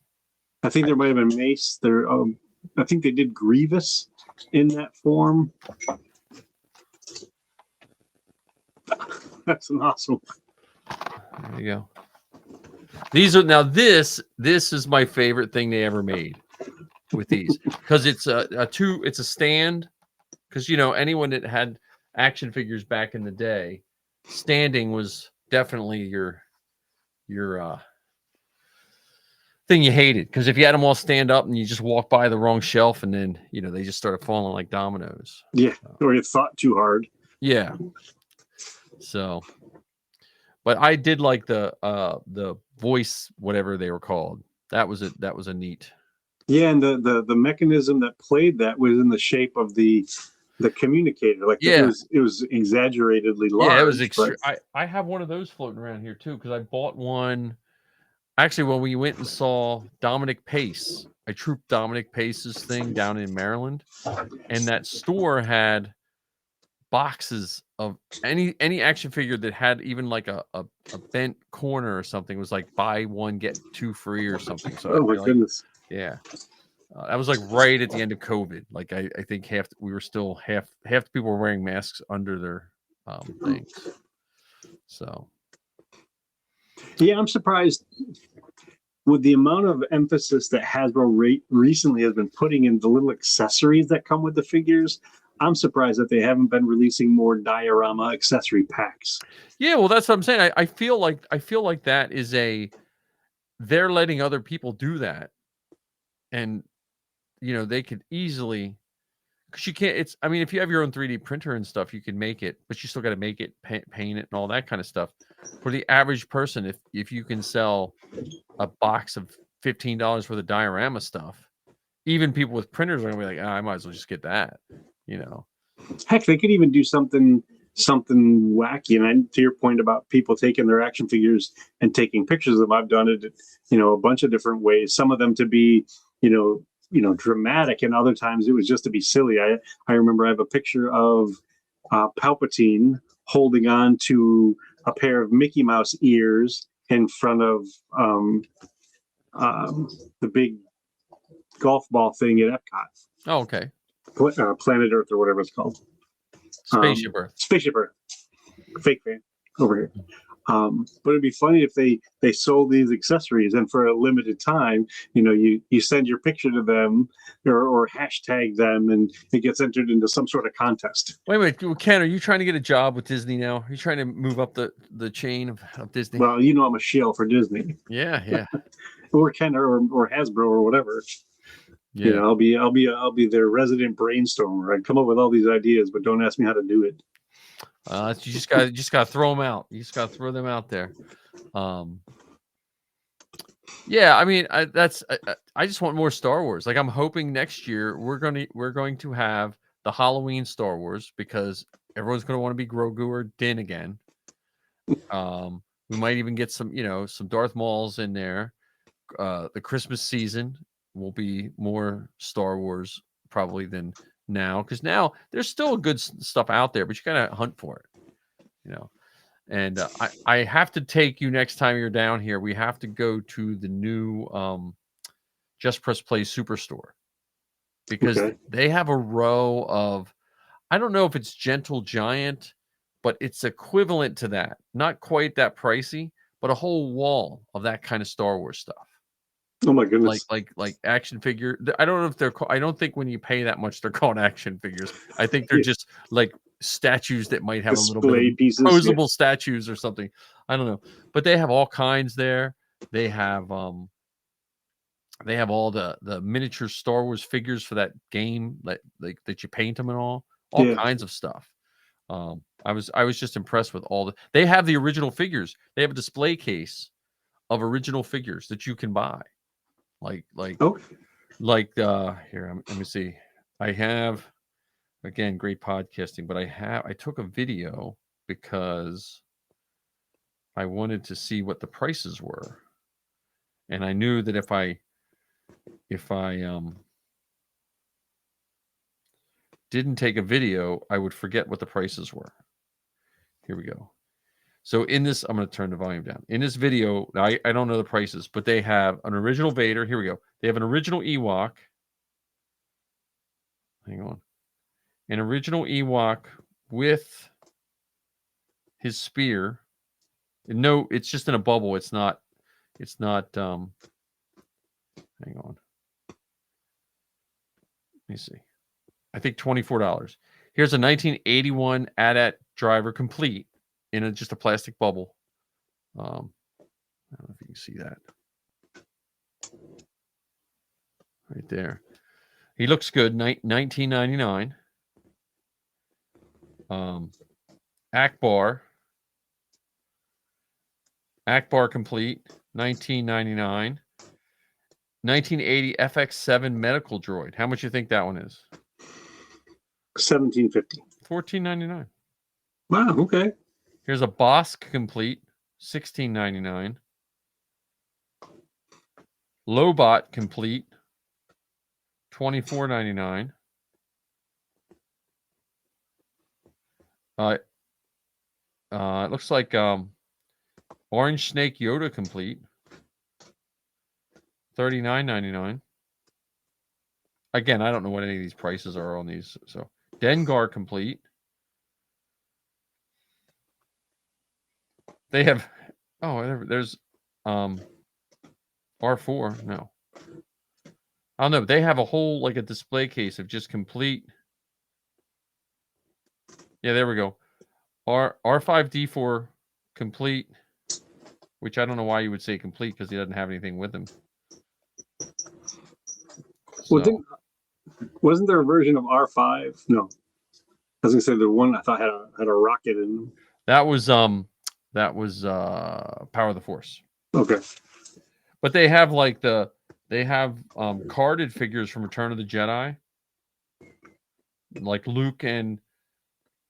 I think there might have been Mace. I think they did Grievous in that form. That's an awesome.
There you go. These are now this is my favorite thing they ever made with these, because it's it's a stand, because anyone that had action figures back in the day, standing was definitely your thing you hated, because if you had them all stand up and you just walk by the wrong shelf and then they just started falling like dominoes.
Yeah, or you thought too hard.
Yeah. So, but I did like the voice, whatever they were called. That was a neat.
Yeah, and the mechanism that played that was in the shape of the communicator. Like it was exaggeratedly large.
Yeah, it was extreme. I have one of those floating around here too, because I bought one. Actually, when we went and saw Dominic Pace, I trooped Dominic Pace's thing down in Maryland, and that store had boxes of any action figure that had even like a bent corner or something. It was like buy one get 2 free or something. So
oh my goodness.
Yeah, that was like right at the end of COVID. Like I think half the people were wearing masks under their things. So
yeah, I'm surprised with the amount of emphasis that Hasbro recently has been putting in the little accessories that come with the figures. I'm surprised that they haven't been releasing more diorama accessory packs.
Yeah, well, that's what I'm saying. I feel like that is they're letting other people do that, and they could easily, because you can't. If you have your own 3D printer and stuff, you can make it, but you still got to make it, paint it, and all that kind of stuff. For the average person, if you can sell a box of $15 worth of diorama stuff, even people with printers are gonna be like, I might as well just get that.
Heck, they could even do something wacky. And to your point about people taking their action figures and taking pictures of them, I've done it, a bunch of different ways. Some of them to be, dramatic, and other times it was just to be silly. I remember I have a picture of Palpatine holding on to a pair of Mickey Mouse ears in front of the big golf ball thing at Epcot.
Oh, okay.
Planet Earth or whatever it's called.
Spaceship Earth.
Spaceship Earth. Fake fan over here. But it'd be funny if they sold these accessories, and for a limited time, you send your picture to them or hashtag them, and it gets entered into some sort of contest.
Wait, Ken, are you trying to get a job with Disney now? Are you trying to move up the chain of Disney?
Well, I'm a shill for Disney.
Yeah.
Or Ken or Hasbro or whatever. Yeah, I'll be their resident brainstormer. I come up with all these ideas, but don't ask me how to do it.
You just got to throw them out. You just got to throw them out there. Yeah, I just want more Star Wars. Like, I'm hoping next year we're going to have the Halloween Star Wars, because everyone's going to want to be Grogu or Din again. We might even get some Darth Mauls in there. The Christmas season will be more Star Wars probably than now, because now there's still good stuff out there, but you gotta hunt for it, And I have to take you next time you're down here. We have to go to the new Just Press Play Superstore, because they have a row of, I don't know if it's Gentle Giant, but it's equivalent to that. Not quite that pricey, but a whole wall of that kind of Star Wars stuff.
Oh my goodness.
like action figure. I don't know if they're I don't think when you pay that much they're called action figures. I think they're
Yeah.
just like statues that might have a little bit
Display
of
pieces. Yeah.
posable statues or something. I don't know. But they have all kinds there. They have all the miniature Star Wars figures for that game that you paint them and all
Yeah.
kinds of stuff. I was just impressed with they have the original figures. They have a display case of original figures that you can buy. Here, let me see. I have, again, great podcasting, but I took a video because I wanted to see what the prices were. And I knew that if I didn't take a video, I would forget what the prices were. Here we go. So in this, I'm going to turn the volume down. In this video, I don't know the prices, but they have an original Vader. Here we go. They have an original Ewok. Hang on. An original Ewok with his spear. No, it's just in a bubble. It's not, hang on. Let me see. I think $24. Here's a 1981 AT-AT driver complete in just a plastic bubble. I don't know if you can see that. Right there. He looks good. $19.99. Akbar complete. $19.99. 1980 FX7 medical droid. How much you think that one is?
$17.50.
$14.99.
Wow. Okay.
Here's a Bosk complete. $16.99. Lobot complete. $24.99. It looks like Orange Snake Yoda complete. $39.99. Again, I don't know what any of these prices are on these. So Dengar complete. They have there's R4. No. I don't know. They have a whole like a display case of just complete. Yeah, there we go. R5D4 complete, which I don't know why you would say complete because he doesn't have anything with him.
Well, wasn't there a version of R5? No. I was gonna say the one I thought had a rocket in them.
That was Power of the Force.
Okay.
But they have carded figures from Return of the Jedi. Like Luke in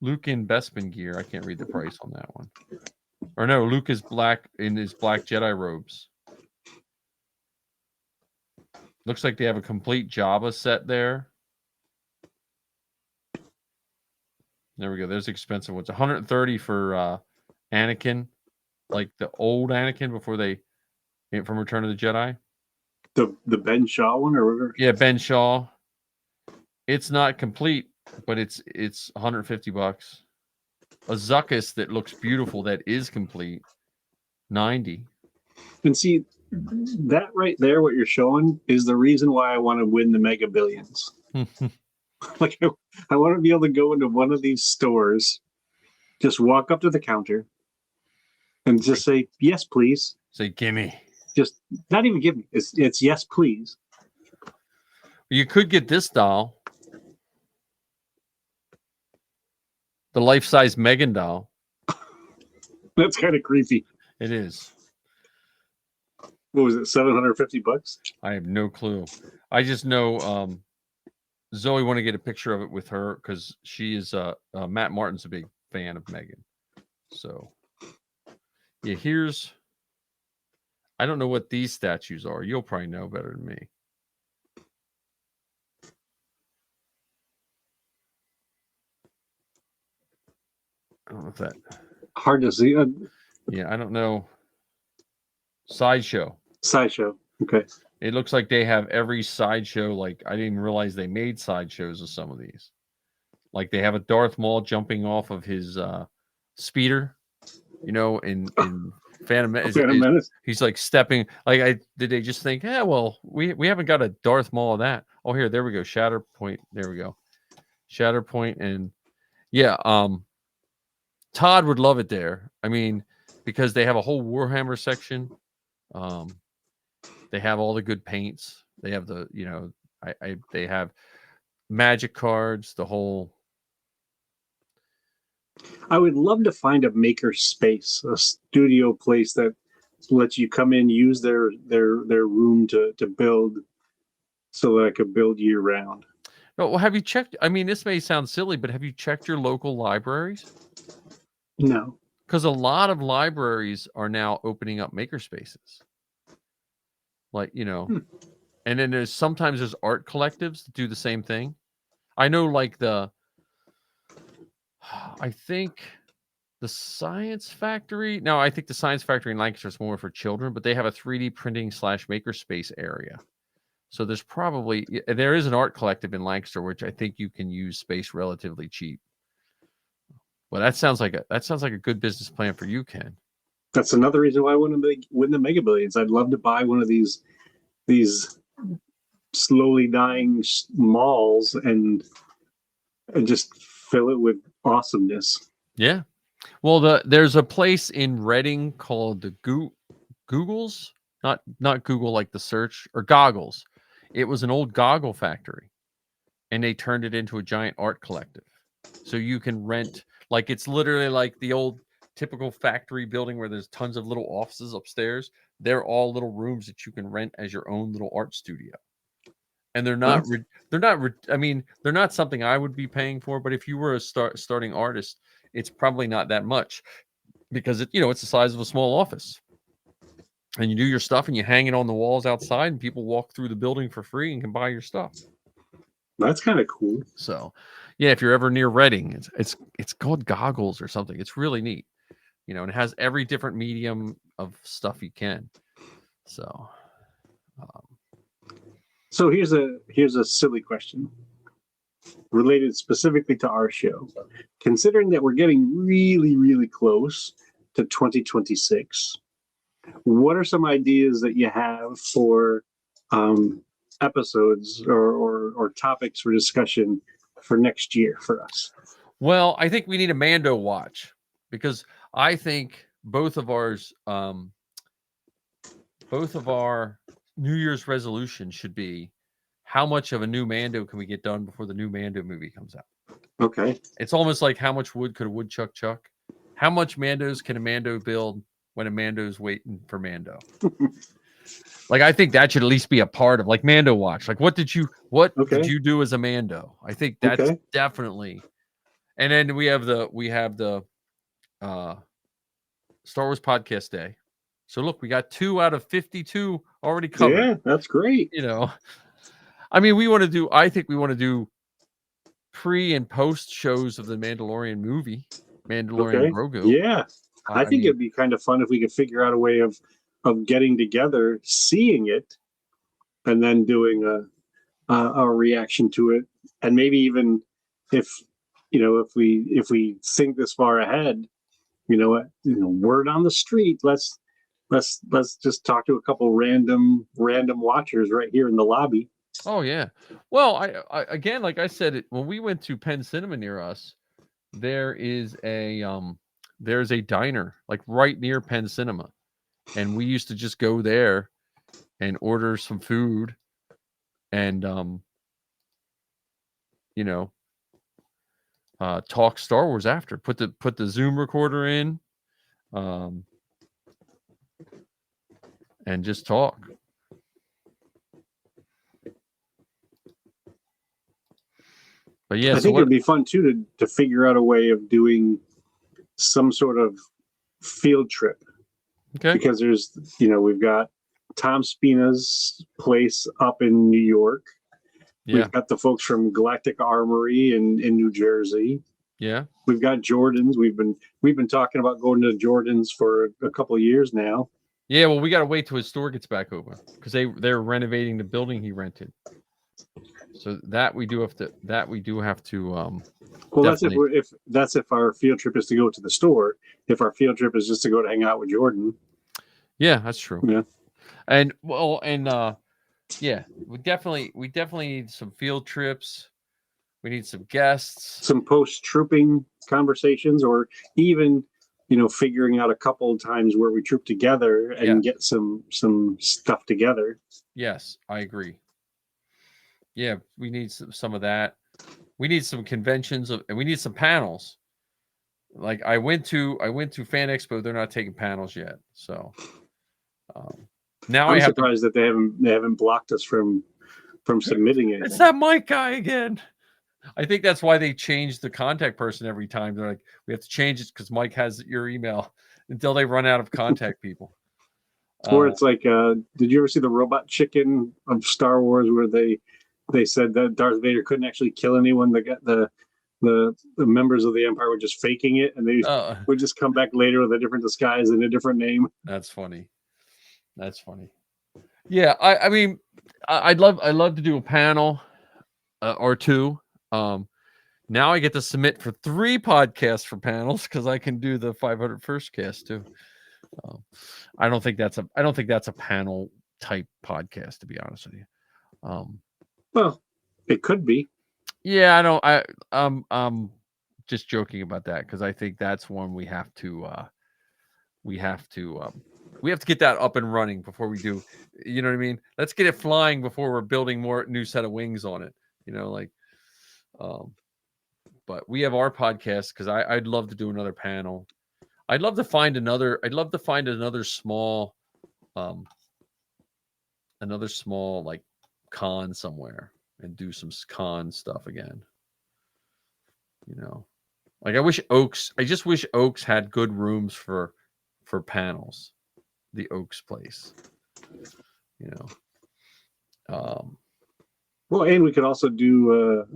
Bespin gear. I can't read the price on that one. Or no, Luke is black in his black Jedi robes. Looks like they have a complete Jabba set there. There we go. There's expensive ones. $130 for Anakin, like the old Anakin before they from Return of the Jedi.
The Ben Shaw one or whatever.
Yeah, Ben Shaw. It's not complete, but it's $150. A Zuckuss that looks beautiful that is complete, $90.
And see, that right there, what you're showing, is the reason why I want to win the Mega Billions. Like, I want to be able to go into one of these stores, just walk up to the counter, and just say, yes, please.
Say, gimme.
Just not even give me. It's yes, please.
You could get this doll. The life-size Megan doll.
That's kind of creepy.
It is.
What was it, $750?
I have no clue. I just know Zoe want to get a picture of it with her because she is Matt Martin's a big fan of Megan. So yeah, I don't know what these statues are. You'll probably know better than me. I don't know if that
hard to see.
Yeah, I don't know. Sideshow.
Okay.
It looks like they have every sideshow. Like I didn't even realize they made sideshows of some of these. Like they have a Darth Maul jumping off of his speeder, in Phantom Menace.
Phantom Menace.
He's like stepping. Like, did they just think, yeah, well, we haven't got a Darth Maul of that. Oh, there we go. Shatterpoint. There we go. Shatterpoint, and yeah, Todd would love it there. I mean, because they have a whole Warhammer section. They have all the good paints. They have the, they have magic cards, the whole.
I would love to find a maker space, a studio place that lets you come in, use their room to build, so that I could build year round.
No, well, have you checked? I mean, this may sound silly, but have you checked your local libraries?
No.
Because a lot of libraries are now opening up maker spaces. Like, and then sometimes there's art collectives that do the same thing. I know, like I think the Science Factory. No, I think the Science Factory in Lancaster is more for children, but they have a 3D printing / makerspace area. So there is an art collective in Lancaster, which I think you can use space relatively cheap. Well, that sounds like a good business plan for you, Ken.
That's another reason why I want to win the Mega Billions. I'd love to buy one of these slowly dying malls and just fill it with awesomeness.
Yeah. Well, there's a place in Reading called the Googles, not Google like the search, or Goggles. It was an old goggle factory, and they turned it into a giant art collective. So you can rent, like, it's literally like the old typical factory building where there's tons of little offices upstairs. They're all little rooms that you can rent as your own little art studio. And they're not something I would be paying for, but if you were a starting artist, it's probably not that much, because it's the size of a small office. And you do your stuff and you hang it on the walls outside, and people walk through the building for free and can buy your stuff.
That's kind of cool.
So, yeah, if you're ever near Reading, it's called Goggles or something. It's really neat, and it has every different medium of stuff you can. So,
so here's a silly question related specifically to our show. Considering that we're getting really, really close to 2026, what are some ideas that you have for episodes or topics for discussion for next year for us?
Well, I think we need a Mando watch, because I think both of our New Year's resolution should be, how much of a new Mando can we get done before the new Mando movie comes out?
Okay.
It's almost like, how much wood could a woodchuck chuck? How much Mandos can a Mando build when a Mando's waiting for Mando? Like, I think that should at least be a part of, like, Mando watch. Like, what did you do as a Mando? I think that's definitely. And then we have the Star Wars Podcast Day. So look, we got 2 out of 52 already covered.
Yeah, that's great.
I mean, I think we want to do pre and post shows of the Mandalorian movie, Mandalorian Grogu.
Yeah. I think it'd be kind of fun if we could figure out a way of getting together, seeing it, and then doing a reaction to it. And maybe even if we think this far ahead, word on the street, let's just talk to a couple random watchers right here in the lobby.
Oh yeah. Well, I again, like I said, when we went to Penn Cinema near us, there's a diner like right near Penn Cinema, and we used to just go there and order some food, and talk Star Wars after. Put the Zoom recorder in, and just talk. But yeah,
I think it'd be fun too to figure out a way of doing some sort of field trip.
Okay.
Because there's, we've got Tom Spina's place up in New York. Yeah. We've got the folks from Galactic Armory in New Jersey.
Yeah.
We've got Jordan's. We've been talking about going to Jordan's for a couple of years now.
Yeah, well, we got to wait till his store gets back open, because they're renovating the building he rented. So that we do have to.
Well, that's if our field trip is to go to the store. If our field trip is just to go to hang out with Jordan.
Yeah, that's true.
Yeah.
And yeah, we definitely need some field trips. We need some guests.
Some post-trooping conversations, or even, figuring out a couple of times where we troop together and get some stuff together.
Yes, I agree. Yeah, we need some of that. We need some conventions and we need some panels. Like I went to Fan Expo. They're not taking panels yet, so now
I'm surprised that they haven't blocked us from submitting it.
It's that Mike guy again. I think that's why they change the contact person every time. They're like, we have to change it because Mike has your email until they run out of contact people.
Or it's like, did you ever see the Robot Chicken of Star Wars, where they said that Darth Vader couldn't actually kill anyone? The members of the Empire were just faking it, and they would just come back later with a different disguise and a different name.
That's funny. Yeah, I mean, I'd love to do a panel or two. Now I get to submit for 3 podcasts for panels because I can do the 500 first cast too. I don't think that's a panel type podcast, to be honest with you.
Well, it could be.
Yeah, I'm just joking about that because I think that's one we have to get that up and running before we do. You know what I mean? Let's get it flying before we're building more new set of wings on it. But we have our podcast because I'd love to do another panel. I'd love to find another small, like con somewhere and do some con stuff again. Like I just wish Oaks had good rooms for panels. The Oaks place,
Well, and we could also do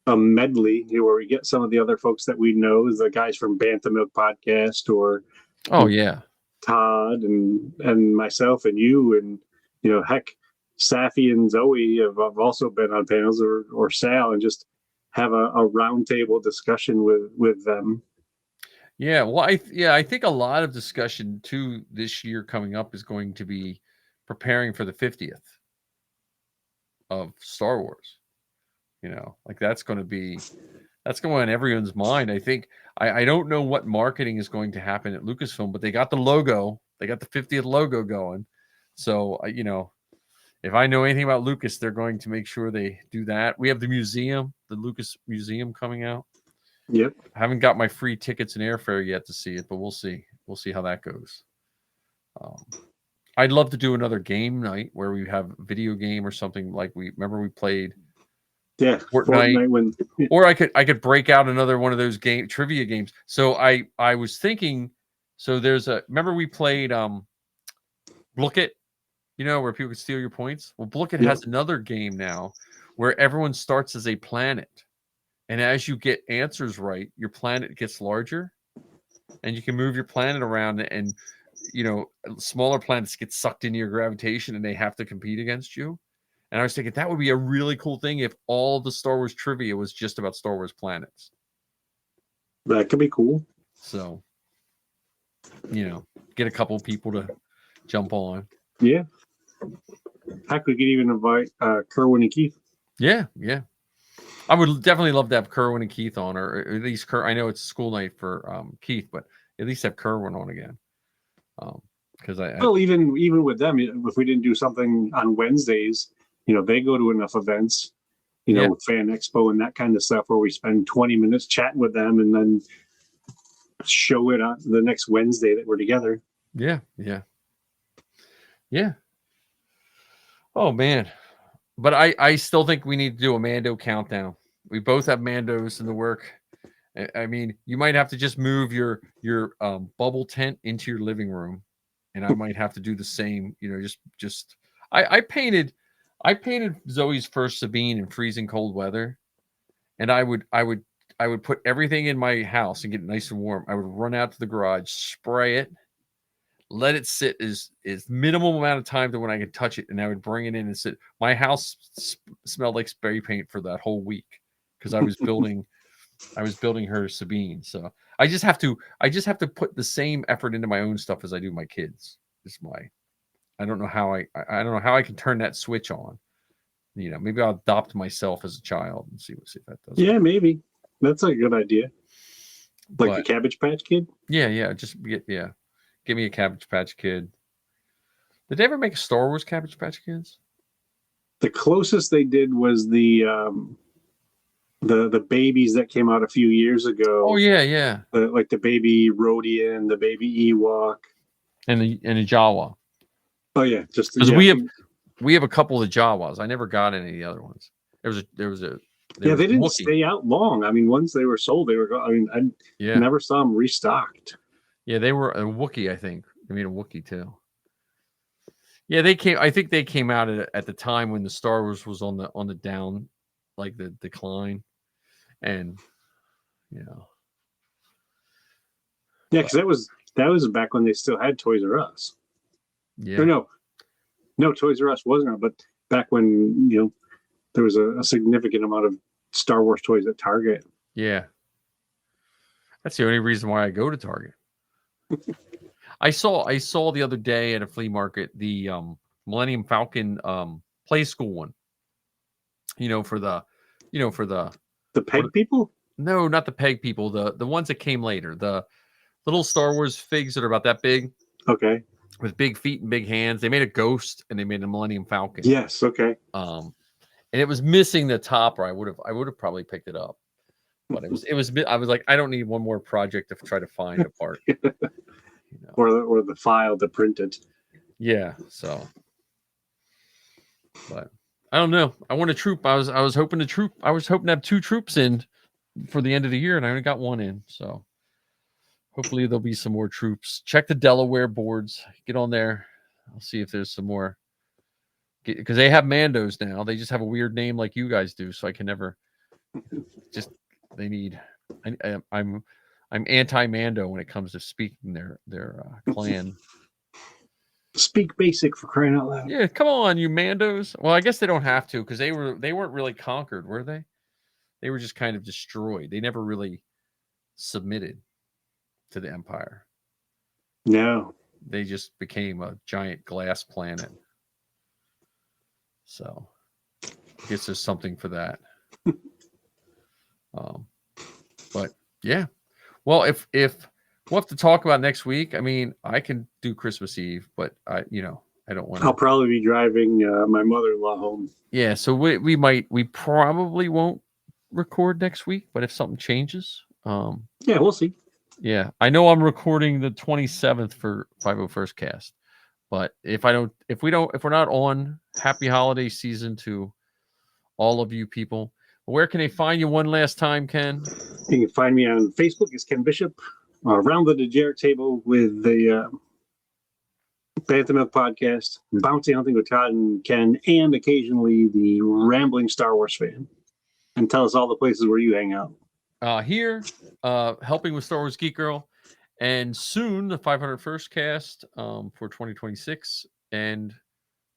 a medley, where we get some of the other folks that we know, the guys from Bantha Milk Podcast, or Todd and myself and you, and heck, Safi and Zoe have also been on panels, or Sal, and just have a roundtable discussion with them.
Yeah, well, I think a lot of discussion too this year coming up is going to be preparing for the 50th of Star Wars. Like that's going on everyone's mind. I think I don't know what marketing is going to happen at Lucasfilm, but they got the logo, they got the 50th logo going. So if I know anything about Lucas, they're going to make sure they do that. We have the museum, the Lucas Museum coming out.
Yep.
I haven't got my free tickets and airfare yet to see it, but we'll see. We'll see how that goes. I'd love to do another game night where we have a video game or something like we played.
Yeah,
Fortnite or I could break out another one of those trivia games. So I was thinking, so remember we played Book It, where people could steal your points. Well, Book It has another game now where everyone starts as a planet. And as you get answers right, your planet gets larger and you can move your planet around, and smaller planets get sucked into your gravitation and they have to compete against you. And I was thinking that would be a really cool thing if all the Star Wars trivia was just about Star Wars planets.
That could be cool.
So, get a couple people to jump on.
Yeah. Heck, we could even invite Kerwin and Keith.
Yeah. I would definitely love to have Kerwin and Keith on, or at least I know it's school night for Keith, but at least have Kerwin on again. Because
even with them, if we didn't do something on Wednesdays, they go to enough events, with Fan Expo and that kind of stuff, where we spend 20 minutes chatting with them and then show it on the next Wednesday that we're together.
Yeah. Oh man. But I still think we need to do a Mando countdown. We both have Mandos in the work. I mean, you might have to just move your bubble tent into your living room, and I might have to do the same. I painted Zoe's first Sabine in freezing cold weather, and I would put everything in my house and get it nice and warm. I would run out to the garage, spray it, let it sit as minimal amount of time to when I could touch it, and I would bring it in and sit. My house smelled like spray paint for that whole week because I was building her Sabine. So I just have to put the same effort into my own stuff as I do my kids. I don't know how I don't know how I can turn that switch on. Maybe I'll adopt myself as a child and see if that does.
Yeah, maybe that's a good idea. Like
But,
the Cabbage Patch Kid.
Yeah. Give me a Cabbage Patch Kid. Did they ever make Star Wars Cabbage Patch Kids?
The closest they did was the babies that came out a few years ago.
Oh yeah.
Like the baby Rodian, the baby Ewok,
And the Jawa.
Oh yeah, just
because we have a couple of Jawas. I never got any of the other ones. There was a
they didn't
Wookiee.
stay out long. I mean, once they were sold, they were gone. I mean, I never saw them restocked.
Yeah, they were a Wookiee. I think they made a Wookiee too. Yeah, they came. I think they came out at the time when the Star Wars was on the down, like the decline, and
Yeah, because that was back when they still had Toys R Us.
Yeah.
Or no, Toys R Us wasn't around, but back when there was a significant amount of Star Wars toys at Target.
Yeah, that's the only reason why I go to Target. I saw the other day at a flea market the Millennium Falcon play school one. For the
Peg people?
No, not the Peg people. The ones that came later. The little Star Wars figs that are about that big.
Okay.
With big feet and big hands. They made a Ghost and they made a Millennium Falcon.
Yes. Okay.
And it was missing the top, or I would have probably picked it up. But I was like, I don't need one more project to try to find a part.
Or the file to print it.
Yeah. So, but I don't know. I want a troop. I was hoping to have 2 troops in for the end of the year, and I only got 1 in. So hopefully there'll be some more troops. Check the Delaware boards. Get on there. I'll see if there's some more. Because they have Mandos now. They just have a weird name like you guys do. So I can never. They need. I'm anti-Mando when it comes to speaking their clan.
Speak basic, for crying out loud.
Yeah, come on, you Mandos. Well, I guess they don't have to because they weren't really conquered, were they? They were just kind of destroyed. They never really submitted to the Empire.
No.
They just became a giant glass planet. So I guess there's something for that. But yeah. Well, if we'll have to talk about next week. I mean, I can do Christmas Eve, but I don't want to.
I'll probably be driving my mother-in-law home.
Yeah, so we probably won't record next week, but if something changes,
yeah, we'll see.
Yeah, I know I'm recording the 27th for 501st Cast, but if we're not on, happy holiday season to all of you people. Where can they find you one last time, Ken?
You can find me on Facebook. It's Ken Bishop. Around the Dejarik table with the Bantha Milk Podcast, Bounty Hunting with Todd and Ken, and occasionally the Rambling Star Wars Fan. And tell us all the places where you hang out.
Here, helping with Star Wars Geek Girl, and soon the 501st Cast for 2026. And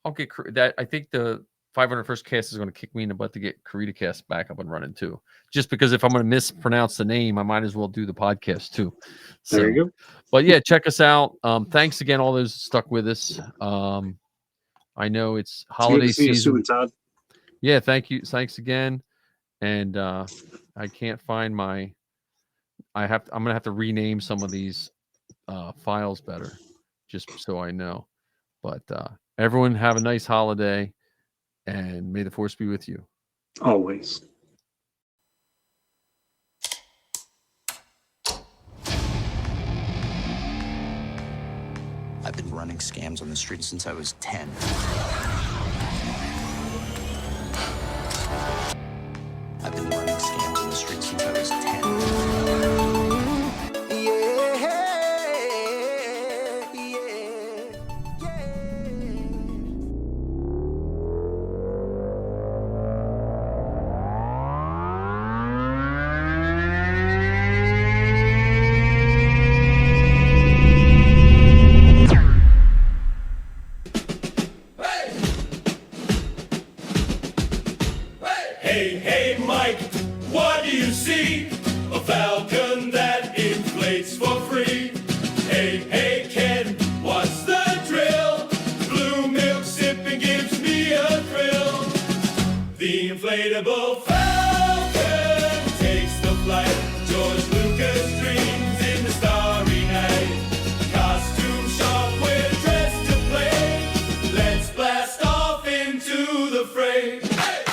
I'll get that. I think the 501st Cast is going to kick me in the butt to get Karita Cast back up and running too. Just because if I'm going to mispronounce the name, I might as well do the podcast too. So,
there you go.
But yeah, check us out. Thanks again, all those stuck with us. I know it's holiday season.
You, Todd.
Yeah, thank you. Thanks again. And I can't find I'm gonna have to rename some of these files better, just so I know. But everyone have a nice holiday. And may the Force be with you.
Always.
I've been running scams on the street since I was 10. I've been running scams on the street since I was 10.
Hey, Mike, what do you see? A falcon that inflates. Inflatable Falcon takes the flight. George Lucas dreams in the starry night. Costume sharp, we're dressed to play. Let's blast off into the fray. Hey!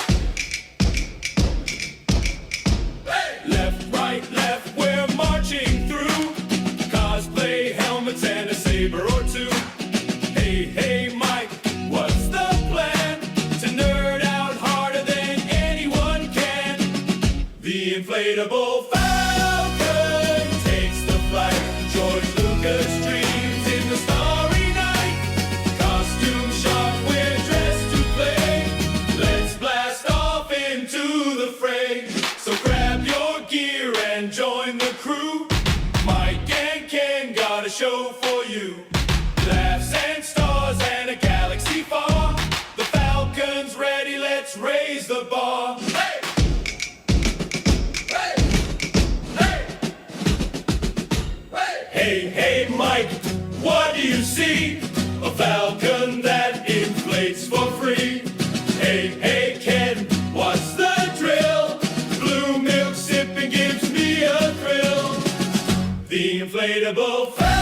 Hey! Left, right, left, we're marching through. Cosplay helmets and a saber or two. Hey, hey, Mike, what's the plan? To nerd out harder than anyone can. The Inflatable Falcon takes the flight. George Lucas dreams in the starry night. Costume sharp, we're dressed to play. Let's blast off into the fray. So grab your gear and join the crew. Mike and Ken got a show for you. Laughs and stars and a galaxy far. The Falcon's ready, let's raise the bar. Hey! Hey! Hey! Hey! Hey, hey, Mike, what do you see? A falcon that inflates for free. Hey, hey, Ken, what's the drill? Blue milk sipping gives me a thrill. The Inflatable Falcon